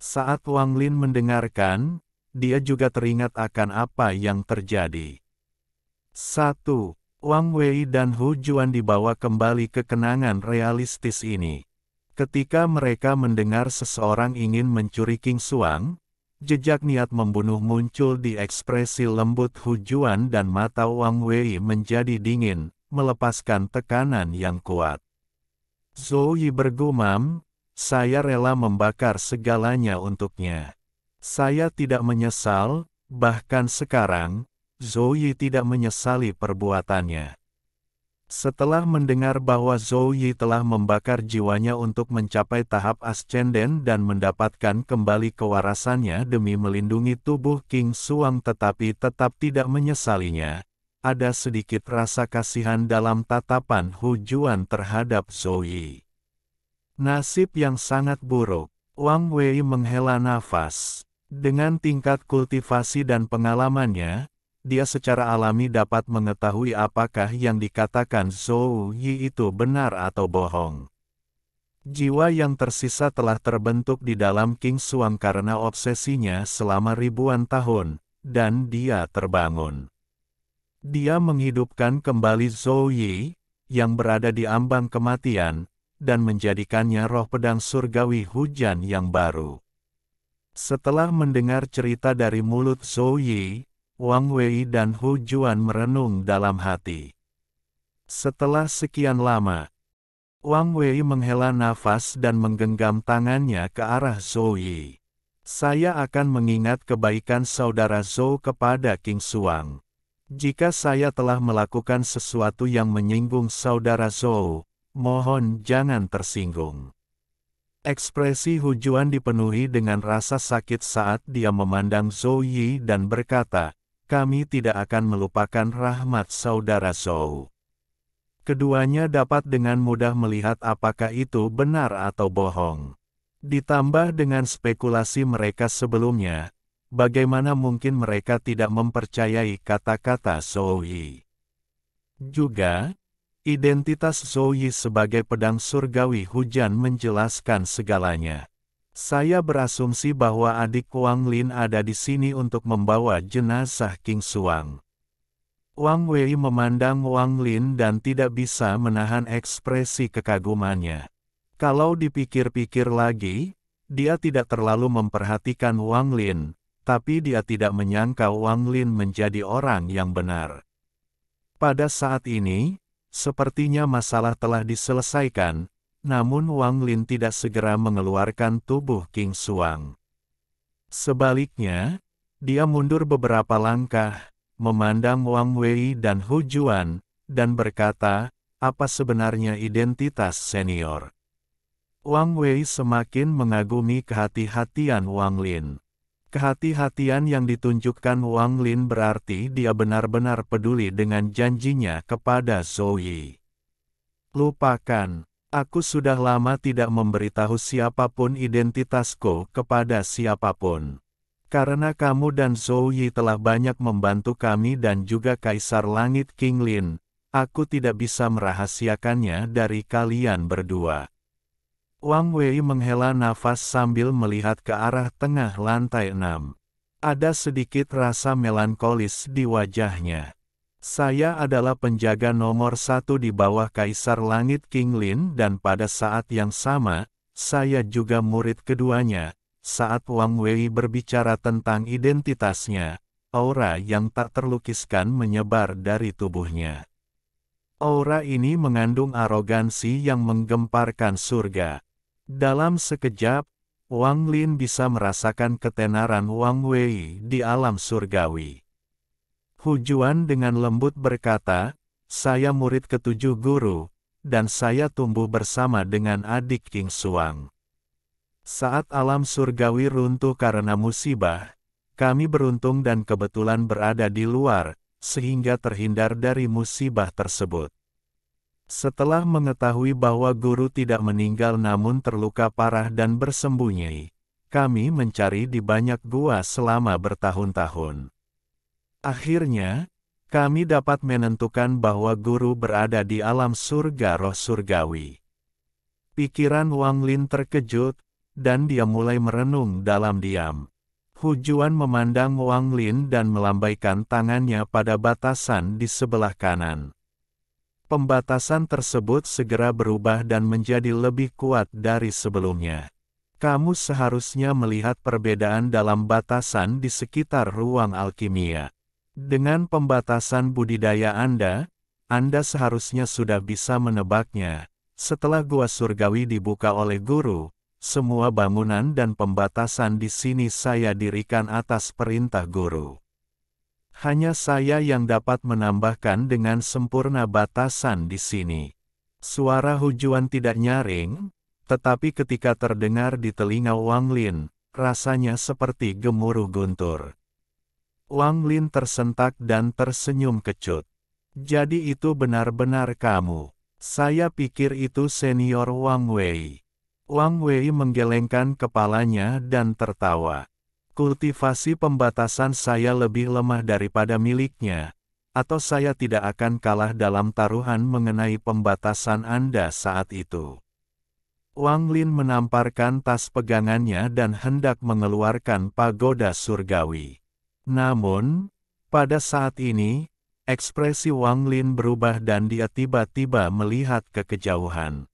S1: Saat Wang Lin mendengarkan, dia juga teringat akan apa yang terjadi. 1. Wang Wei dan Hu Juan dibawa kembali ke kenangan realistis ini. Ketika mereka mendengar seseorang ingin mencuri King Suang, jejak niat membunuh muncul di ekspresi lembut Hu Juan dan mata Wang Wei menjadi dingin, melepaskan tekanan yang kuat. Zhou Yi bergumam, "Saya rela membakar segalanya untuknya. Saya tidak menyesal, bahkan sekarang, Zhou Yi tidak menyesali perbuatannya." Setelah mendengar bahwa Zhou Yi telah membakar jiwanya untuk mencapai tahap ascenden dan mendapatkan kembali kewarasannya demi melindungi tubuh King Suang tetapi tetap tidak menyesalinya, ada sedikit rasa kasihan dalam tatapan Hu Juan terhadap Zhou Yi. Nasib yang sangat buruk. Wang Wei menghela nafas. Dengan tingkat kultivasi dan pengalamannya, dia secara alami dapat mengetahui apakah yang dikatakan Zhou Yi itu benar atau bohong. Jiwa yang tersisa telah terbentuk di dalam King Suang karena obsesinya selama ribuan tahun, dan dia terbangun. Dia menghidupkan kembali Zhou Yi, yang berada di ambang kematian, dan menjadikannya roh pedang surgawi hujan yang baru. Setelah mendengar cerita dari mulut Zhou Yi, Wang Wei dan Hu Juan merenung dalam hati. Setelah sekian lama, Wang Wei menghela nafas dan menggenggam tangannya ke arah Zhou Yi. Saya akan mengingat kebaikan saudara Zhou kepada King Xuang. Jika saya telah melakukan sesuatu yang menyinggung saudara Zhou, mohon jangan tersinggung. Ekspresi Hu Juan dipenuhi dengan rasa sakit saat dia memandang Zhou Yi dan berkata, kami tidak akan melupakan rahmat saudara Zhou. Keduanya dapat dengan mudah melihat apakah itu benar atau bohong. Ditambah dengan spekulasi mereka sebelumnya, bagaimana mungkin mereka tidak mempercayai kata-kata Zhou Yi. Juga, identitas Zhou Yi sebagai pedang surgawi hujan menjelaskan segalanya. Saya berasumsi bahwa adik Wang Lin ada di sini untuk membawa jenazah King Xuang. Wang Wei memandang Wang Lin dan tidak bisa menahan ekspresi kekagumannya. Kalau dipikir-pikir lagi, dia tidak terlalu memperhatikan Wang Lin, tapi dia tidak menyangka Wang Lin menjadi orang yang benar. Pada saat ini, sepertinya masalah telah diselesaikan, namun Wang Lin tidak segera mengeluarkan tubuh King Xuang. Sebaliknya, dia mundur beberapa langkah, memandang Wang Wei dan Hu Juan, dan berkata, apa sebenarnya identitas senior? Wang Wei semakin mengagumi kehati-hatian Wang Lin. Kehati-hatian yang ditunjukkan Wang Lin berarti dia benar-benar peduli dengan janjinya kepada Zhou Yi. Lupakan, aku sudah lama tidak memberitahu siapapun identitasku kepada siapapun. Karena kamu dan Zhou Yi telah banyak membantu kami dan juga Kaisar Langit King Lin, aku tidak bisa merahasiakannya dari kalian berdua. Wang Wei menghela nafas sambil melihat ke arah tengah lantai 6. Ada sedikit rasa melankolis di wajahnya. Saya adalah penjaga nomor 1 di bawah Kaisar Langit King Lin dan pada saat yang sama, saya juga murid keduanya. Saat Wang Wei berbicara tentang identitasnya, aura yang tak terlukiskan menyebar dari tubuhnya. Aura ini mengandung arogansi yang menggemparkan surga. Dalam sekejap, Wang Lin bisa merasakan ketenaran Wang Wei di alam surgawi. Hu Juan dengan lembut berkata, saya murid ketujuh guru, dan saya tumbuh bersama dengan adik King Xuang. Saat alam surgawi runtuh karena musibah, kami beruntung dan kebetulan berada di luar, sehingga terhindar dari musibah tersebut. Setelah mengetahui bahwa guru tidak meninggal namun terluka parah dan bersembunyi, kami mencari di banyak gua selama bertahun-tahun. Akhirnya, kami dapat menentukan bahwa guru berada di alam surga roh surgawi. Pikiran Wang Lin terkejut, dan dia mulai merenung dalam diam. Hu Juan memandang Wang Lin dan melambaikan tangannya pada batasan di sebelah kanan. Pembatasan tersebut segera berubah dan menjadi lebih kuat dari sebelumnya. Kamu seharusnya melihat perbedaan dalam batasan di sekitar ruang alkimia. Dengan pembatasan budidaya Anda seharusnya sudah bisa menebaknya. Setelah gua surgawi dibuka oleh guru, semua bangunan dan pembatasan di sini saya dirikan atas perintah guru. Hanya saya yang dapat menambahkan dengan sempurna batasan di sini. Suara Hu Juan tidak nyaring, tetapi ketika terdengar di telinga Wang Lin, rasanya seperti gemuruh guntur. Wang Lin tersentak dan tersenyum kecut. Jadi itu benar-benar kamu. Saya pikir itu senior Wang Wei. Wang Wei menggelengkan kepalanya dan tertawa. Kultivasi pembatasan saya lebih lemah daripada miliknya, atau saya tidak akan kalah dalam taruhan mengenai pembatasan Anda saat itu. Wang Lin menamparkan tas pegangannya dan hendak mengeluarkan pagoda surgawi. Namun, pada saat ini, ekspresi Wang Lin berubah dan dia tiba-tiba melihat ke kejauhan.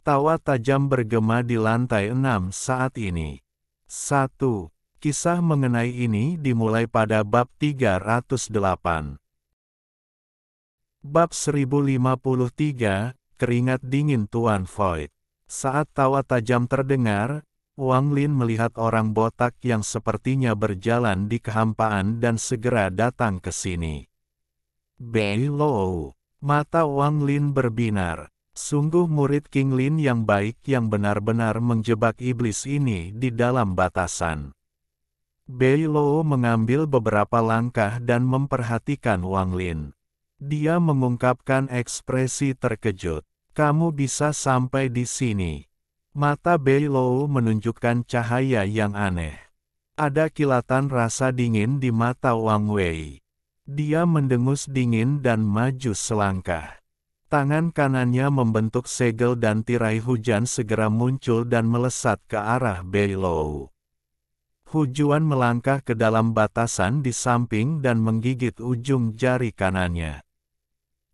S1: Tawa tajam bergema di lantai 6 saat ini. 1. Kisah mengenai ini dimulai pada bab 308. Bab 1053, Keringat Dingin Tuan Void. Saat tawa tajam terdengar, Wang Lin melihat orang botak yang sepertinya berjalan di kehampaan dan segera datang ke sini. Bei Lo. Mata Wang Lin berbinar. Sungguh murid King Lin yang baik yang benar-benar menjebak iblis ini di dalam batasan. Bei Lo mengambil beberapa langkah dan memperhatikan Wang Lin. Dia mengungkapkan ekspresi terkejut. Kamu bisa sampai di sini. Mata Bei Lo menunjukkan cahaya yang aneh. Ada kilatan rasa dingin di mata Wang Wei. Dia mendengus dingin dan maju selangkah. Tangan kanannya membentuk segel dan tirai hujan segera muncul dan melesat ke arah Bei Lo. Hujuan melangkah ke dalam batasan di samping dan menggigit ujung jari kanannya.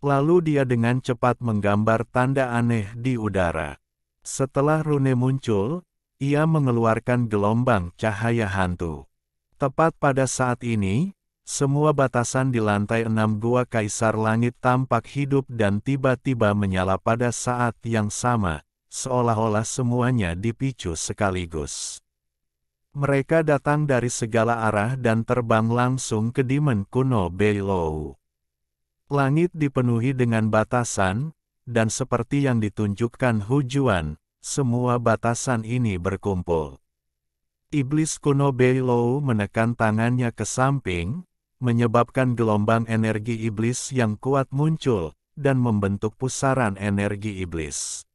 S1: Lalu dia dengan cepat menggambar tanda aneh di udara. Setelah rune muncul, ia mengeluarkan gelombang cahaya hantu. Tepat pada saat ini, semua batasan di lantai 6 Gua Kaisar Langit tampak hidup dan tiba-tiba menyala pada saat yang sama, seolah-olah semuanya dipicu sekaligus. Mereka datang dari segala arah dan terbang langsung ke Demon kuno Bei Lo. Langit dipenuhi dengan batasan, dan seperti yang ditunjukkan Hujuan, semua batasan ini berkumpul. Iblis kuno Bei Lo menekan tangannya ke samping, menyebabkan gelombang energi iblis yang kuat muncul, dan membentuk pusaran energi iblis.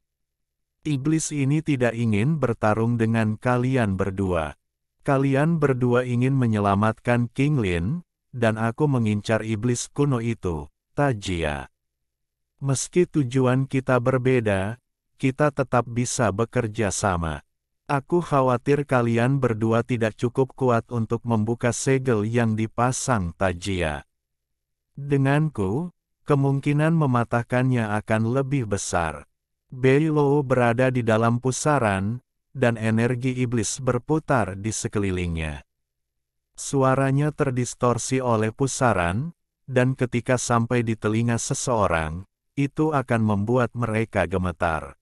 S1: Iblis ini tidak ingin bertarung dengan kalian berdua. Kalian berdua ingin menyelamatkan King Lin, dan aku mengincar iblis kuno itu, Tajia. Meski tujuan kita berbeda, kita tetap bisa bekerja sama. Aku khawatir kalian berdua tidak cukup kuat untuk membuka segel yang dipasang Tajia. Denganku, kemungkinan mematahkannya akan lebih besar. Bei Lo berada di dalam pusaran, dan energi iblis berputar di sekelilingnya. Suaranya terdistorsi oleh pusaran, dan ketika sampai di telinga seseorang, itu akan membuat mereka gemetar.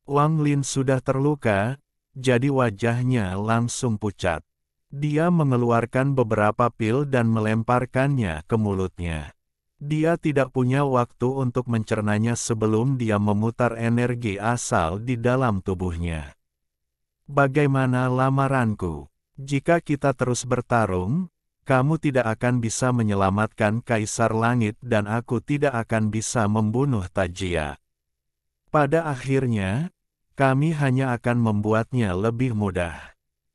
S1: Wang Lin sudah terluka, jadi wajahnya langsung pucat. Dia mengeluarkan beberapa pil dan melemparkannya ke mulutnya. Dia tidak punya waktu untuk mencernanya sebelum dia memutar energi asal di dalam tubuhnya. Bagaimana lamaranku? Jika kita terus bertarung, kamu tidak akan bisa menyelamatkan Kaisar Langit dan aku tidak akan bisa membunuh Tajia. Pada akhirnya, kami hanya akan membuatnya lebih mudah.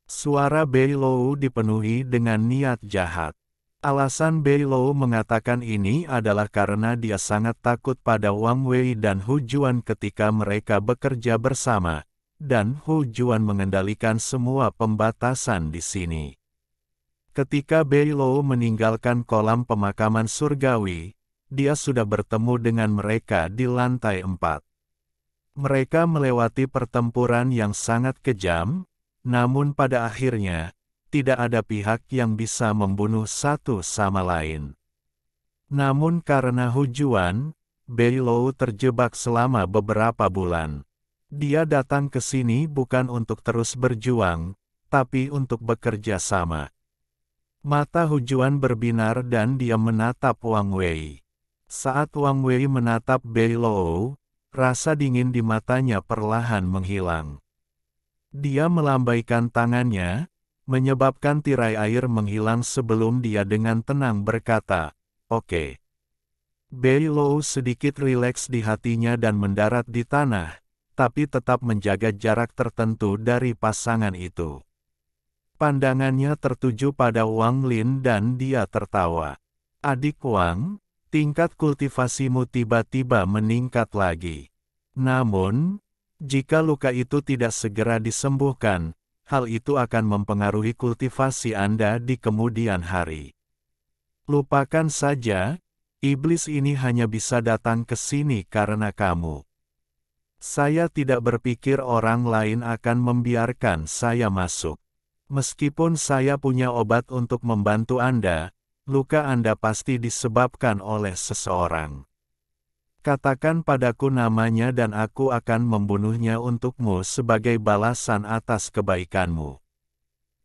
S1: Suara Bei Lo dipenuhi dengan niat jahat. Alasan Bei Lo mengatakan ini adalah karena dia sangat takut pada Wang Wei dan Hujuan ketika mereka bekerja bersama. Dan Hujuan mengendalikan semua pembatasan di sini. Ketika Bei Lo meninggalkan kolam pemakaman surgawi, dia sudah bertemu dengan mereka di lantai 4. Mereka melewati pertempuran yang sangat kejam, namun pada akhirnya, tidak ada pihak yang bisa membunuh satu sama lain. Namun karena Hujuan, Bei Lo terjebak selama beberapa bulan. Dia datang ke sini bukan untuk terus berjuang, tapi untuk bekerja sama. Mata Hujuan berbinar dan dia menatap Wang Wei. Saat Wang Wei menatap Bei Lo, rasa dingin di matanya perlahan menghilang. Dia melambaikan tangannya, menyebabkan tirai air menghilang sebelum dia dengan tenang berkata, "Oke." Bei Lo sedikit rileks di hatinya dan mendarat di tanah, tapi tetap menjaga jarak tertentu dari pasangan itu. Pandangannya tertuju pada Wang Lin dan dia tertawa. "Adik Wang, tingkat kultivasimu tiba-tiba meningkat lagi. Namun, jika luka itu tidak segera disembuhkan, hal itu akan mempengaruhi kultivasi Anda di kemudian hari. Lupakan saja, iblis ini hanya bisa datang ke sini karena kamu. Saya tidak berpikir orang lain akan membiarkan saya masuk. Meskipun saya punya obat untuk membantu Anda, luka Anda pasti disebabkan oleh seseorang. Katakan padaku namanya dan aku akan membunuhnya untukmu sebagai balasan atas kebaikanmu.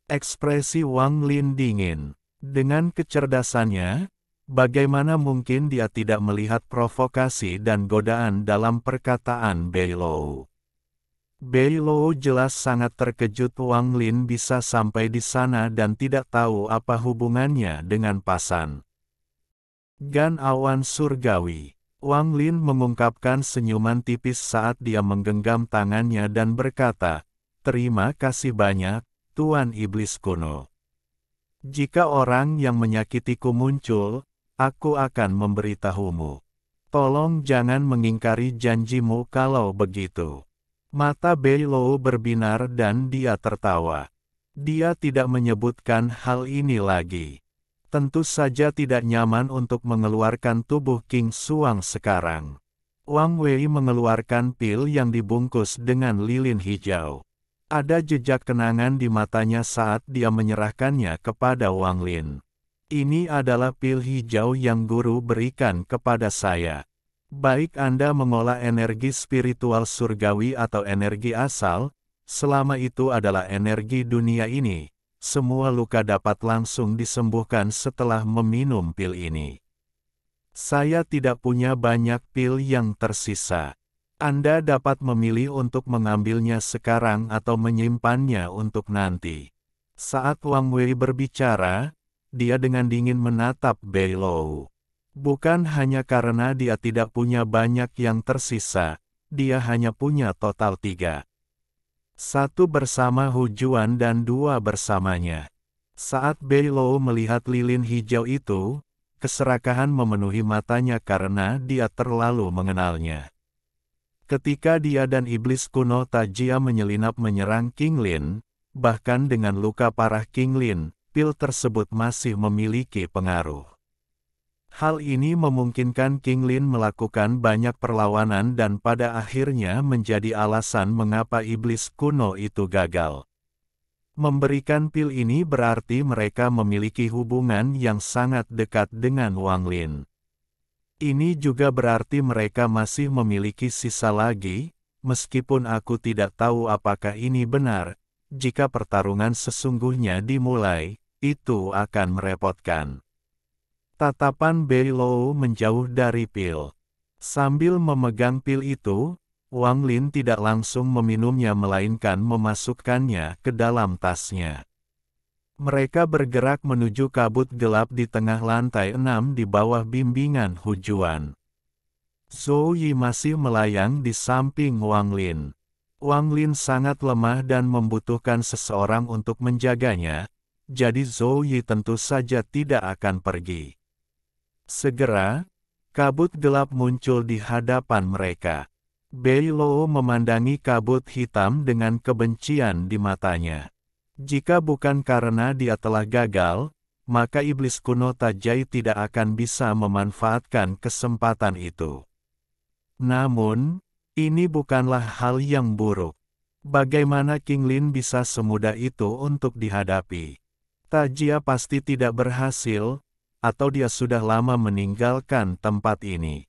S1: Ekspresi Wang Lin dingin. Dengan kecerdasannya, bagaimana mungkin dia tidak melihat provokasi dan godaan dalam perkataan Bei Lou. Bei Lou jelas sangat terkejut Wang Lin bisa sampai di sana dan tidak tahu apa hubungannya dengan Pasan. Gan awan surgawi. Wang Lin mengungkapkan senyuman tipis saat dia menggenggam tangannya dan berkata, "Terima kasih banyak, Tuan Iblis Kuno. Jika orang yang menyakitiku muncul, aku akan memberitahumu. Tolong jangan mengingkari janjimu kalau begitu." Mata Bei Lou berbinar dan dia tertawa. Dia tidak menyebutkan hal ini lagi. Tentu saja tidak nyaman untuk mengeluarkan tubuh King Suang sekarang. Wang Wei mengeluarkan pil yang dibungkus dengan lilin hijau. Ada jejak kenangan di matanya saat dia menyerahkannya kepada Wang Lin. Ini adalah pil hijau yang guru berikan kepada saya. Baik Anda mengolah energi spiritual surgawi atau energi asal, selama itu adalah energi dunia ini. Semua luka dapat langsung disembuhkan setelah meminum pil ini. Saya tidak punya banyak pil yang tersisa. Anda dapat memilih untuk mengambilnya sekarang atau menyimpannya untuk nanti. Saat Wang Wei berbicara, dia dengan dingin menatap Bei Lou. Bukan hanya karena dia tidak punya banyak yang tersisa, dia hanya punya total 3. 1 bersama Hu Juan dan 2 bersamanya. Saat Bei Lou melihat lilin hijau itu, keserakahan memenuhi matanya karena dia terlalu mengenalnya. Ketika dia dan iblis kuno Tajia menyelinap menyerang King Lin, bahkan dengan luka parah King Lin, pil tersebut masih memiliki pengaruh. Hal ini memungkinkan King Lin melakukan banyak perlawanan dan pada akhirnya menjadi alasan mengapa iblis kuno itu gagal. Memberikan pil ini berarti mereka memiliki hubungan yang sangat dekat dengan Wang Lin. Ini juga berarti mereka masih memiliki sisa lagi, meskipun aku tidak tahu apakah ini benar. Jika pertarungan sesungguhnya dimulai, itu akan merepotkan. Tatapan Bei Lou menjauh dari pil. Sambil memegang pil itu, Wang Lin tidak langsung meminumnya melainkan memasukkannya ke dalam tasnya. Mereka bergerak menuju kabut gelap di tengah lantai 6 di bawah bimbingan Hu Juan. Zhou Yi masih melayang di samping Wang Lin. Wang Lin sangat lemah dan membutuhkan seseorang untuk menjaganya, jadi Zhou Yi tentu saja tidak akan pergi. Segera, kabut gelap muncul di hadapan mereka. Bei Lou memandangi kabut hitam dengan kebencian di matanya. Jika bukan karena dia telah gagal, maka iblis kuno Tajai tidak akan bisa memanfaatkan kesempatan itu. Namun, ini bukanlah hal yang buruk. Bagaimana King Lin bisa semudah itu untuk dihadapi? Tajia pasti tidak berhasil, atau dia sudah lama meninggalkan tempat ini.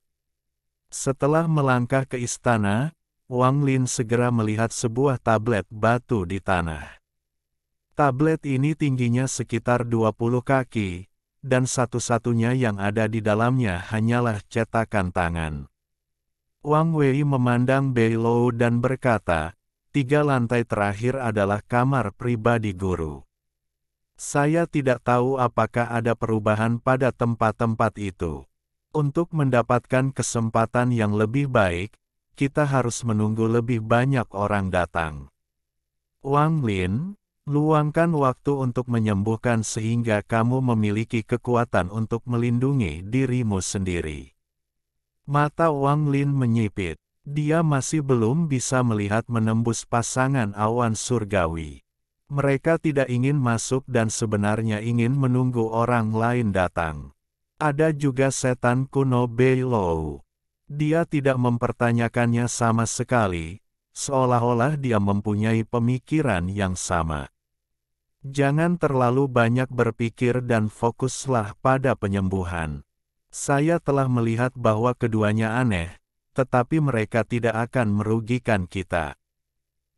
S1: Setelah melangkah ke istana, Wang Lin segera melihat sebuah tablet batu di tanah. Tablet ini tingginya sekitar 20 kaki, dan satu-satunya yang ada di dalamnya hanyalah cetakan tangan. Wang Wei memandang Bei Lou dan berkata, 3 lantai terakhir adalah kamar pribadi guru. Saya tidak tahu apakah ada perubahan pada tempat-tempat itu. Untuk mendapatkan kesempatan yang lebih baik, kita harus menunggu lebih banyak orang datang. Wang Lin, luangkan waktu untuk menyembuhkan sehingga kamu memiliki kekuatan untuk melindungi dirimu sendiri. Mata Wang Lin menyipit. Dia masih belum bisa melihat menembus pasangan awan surgawi. Mereka tidak ingin masuk dan sebenarnya ingin menunggu orang lain datang. Ada juga setan kuno Bei Lou. Dia tidak mempertanyakannya sama sekali, seolah-olah dia mempunyai pemikiran yang sama. Jangan terlalu banyak berpikir dan fokuslah pada penyembuhan. Saya telah melihat bahwa keduanya aneh, tetapi mereka tidak akan merugikan kita.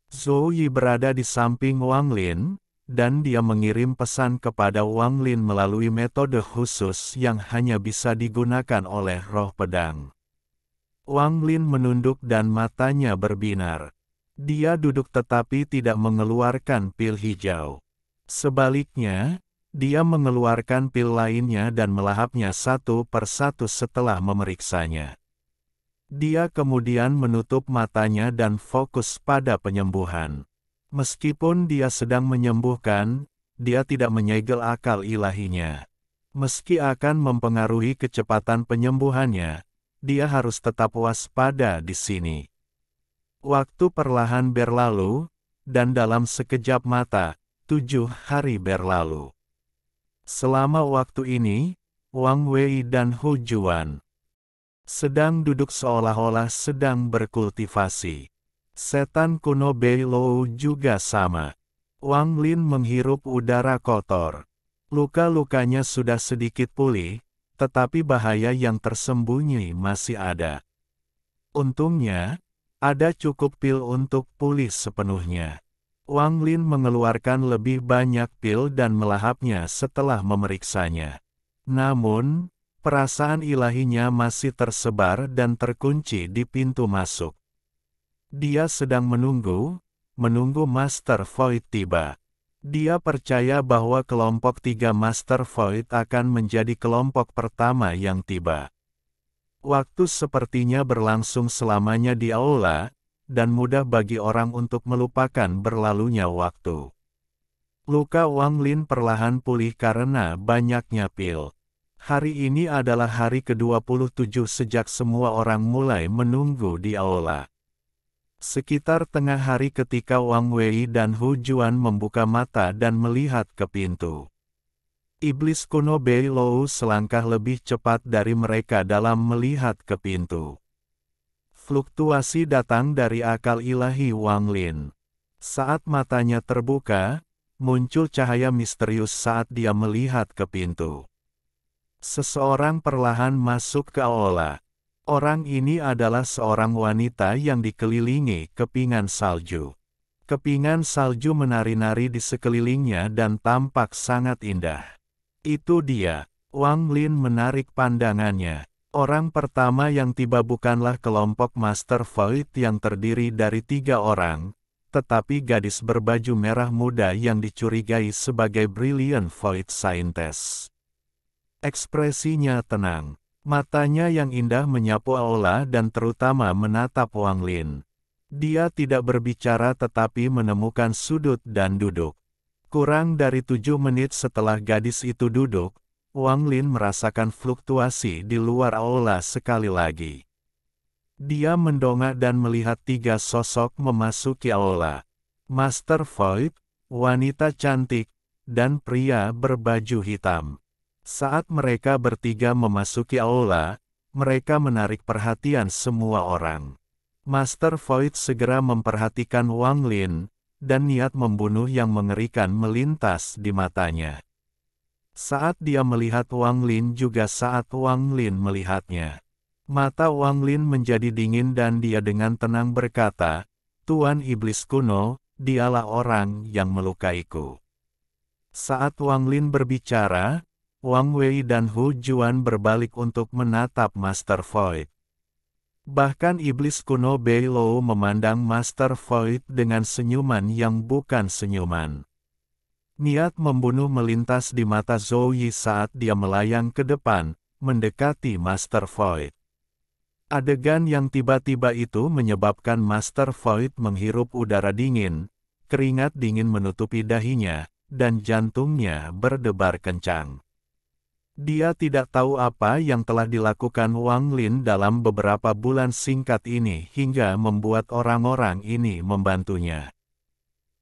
S1: Zhou Yi berada di samping Wang Lin, dan dia mengirim pesan kepada Wang Lin melalui metode khusus yang hanya bisa digunakan oleh roh pedang. Wang Lin menunduk dan matanya berbinar. Dia duduk tetapi tidak mengeluarkan pil hijau. Sebaliknya, dia mengeluarkan pil lainnya dan melahapnya satu persatu setelah memeriksanya. Dia kemudian menutup matanya dan fokus pada penyembuhan. Meskipun dia sedang menyembuhkan, dia tidak menyegel akal ilahinya. Meski akan mempengaruhi kecepatan penyembuhannya, dia harus tetap waspada di sini. Waktu perlahan berlalu, dan dalam sekejap mata, 7 hari berlalu. Selama waktu ini, Wang Wei dan Hu Juan sedang duduk seolah-olah sedang berkultivasi. Setan kuno Bei Lou juga sama. Wang Lin menghirup udara kotor. Luka-lukanya sudah sedikit pulih, tetapi bahaya yang tersembunyi masih ada. Untungnya, ada cukup pil untuk pulih sepenuhnya. Wang Lin mengeluarkan lebih banyak pil dan melahapnya setelah memeriksanya. Namun, perasaan ilahinya masih tersebar dan terkunci di pintu masuk. Dia sedang menunggu Master Void tiba. Dia percaya bahwa kelompok 3 Master Void akan menjadi kelompok pertama yang tiba. Waktu sepertinya berlangsung selamanya di aula, dan mudah bagi orang untuk melupakan berlalunya waktu. Luka Wang Lin perlahan pulih karena banyaknya pil. Hari ini adalah hari ke-27 sejak semua orang mulai menunggu di aula. Sekitar tengah hari ketika Wang Wei dan Hu Juan membuka mata dan melihat ke pintu. Iblis kuno Bei Lou selangkah lebih cepat dari mereka dalam melihat ke pintu. Fluktuasi datang dari akal ilahi Wang Lin. Saat matanya terbuka, muncul cahaya misterius saat dia melihat ke pintu. Seseorang perlahan masuk ke aula. Orang ini adalah seorang wanita yang dikelilingi kepingan salju. Kepingan salju menari-nari di sekelilingnya dan tampak sangat indah. Itu dia. Wang Lin menarik pandangannya. Orang pertama yang tiba bukanlah kelompok Master Void yang terdiri dari 3 orang, tetapi gadis berbaju merah muda yang dicurigai sebagai Brilliant Void Scientist. Ekspresinya tenang. Matanya yang indah menyapu aula dan terutama menatap Wang Lin. Dia tidak berbicara tetapi menemukan sudut dan duduk. Kurang dari 7 menit setelah gadis itu duduk, Wang Lin merasakan fluktuasi di luar aula sekali lagi. Dia mendongak dan melihat 3 sosok memasuki aula. Master Void, wanita cantik, dan pria berbaju hitam. Saat mereka bertiga memasuki aula, mereka menarik perhatian semua orang. Master Void segera memperhatikan Wang Lin, dan niat membunuh yang mengerikan melintas di matanya. Saat dia melihat Wang Lin juga saat Wang Lin melihatnya. Mata Wang Lin menjadi dingin dan dia dengan tenang berkata, "Tuan Iblis kuno, dialah orang yang melukaiku." Saat Wang Lin berbicara, Wang Wei dan Hu Juan berbalik untuk menatap Master Void. Bahkan iblis kuno Bei Lou memandang Master Void dengan senyuman yang bukan senyuman. Niat membunuh melintas di mata Zhou Yi saat dia melayang ke depan, mendekati Master Void. Adegan yang tiba-tiba itu menyebabkan Master Void menghirup udara dingin, keringat dingin menutupi dahinya, dan jantungnya berdebar kencang. Dia tidak tahu apa yang telah dilakukan Wang Lin dalam beberapa bulan singkat ini hingga membuat orang-orang ini membantunya.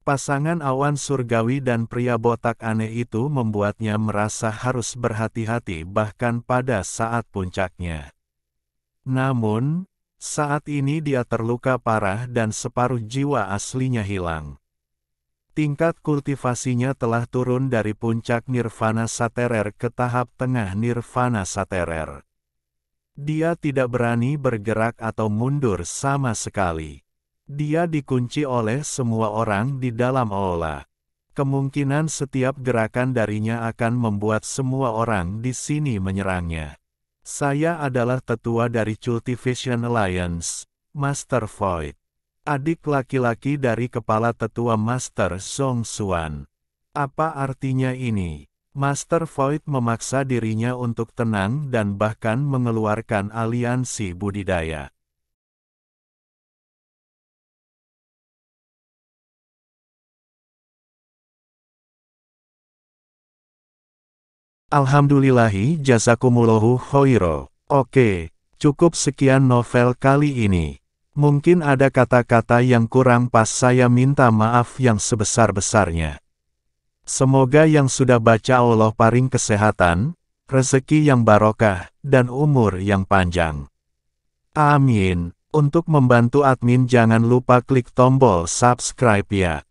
S1: Pasangan awan surgawi dan pria botak aneh itu membuatnya merasa harus berhati-hati bahkan pada saat puncaknya. Namun, saat ini dia terluka parah dan separuh jiwa aslinya hilang. Tingkat kultivasinya telah turun dari puncak nirvana saterer ke tahap tengah nirvana saterer. Dia tidak berani bergerak atau mundur sama sekali. Dia dikunci oleh semua orang di dalam aula. Kemungkinan setiap gerakan darinya akan membuat semua orang di sini menyerangnya. Saya adalah tetua dari Cultivation Alliance, Master Void. Adik laki-laki dari kepala tetua Master Song Xuan. Apa artinya ini? Master Void memaksa dirinya untuk tenang dan bahkan mengeluarkan aliansi budidaya. Alhamdulillahi jazakumullahu khairo. Oke, cukup sekian novel kali ini. Mungkin ada kata-kata yang kurang pas, saya minta maaf yang sebesar-besarnya. Semoga yang sudah baca Allah paring kesehatan, rezeki yang barokah, dan umur yang panjang. Amin. Untuk membantu admin jangan lupa klik tombol subscribe ya.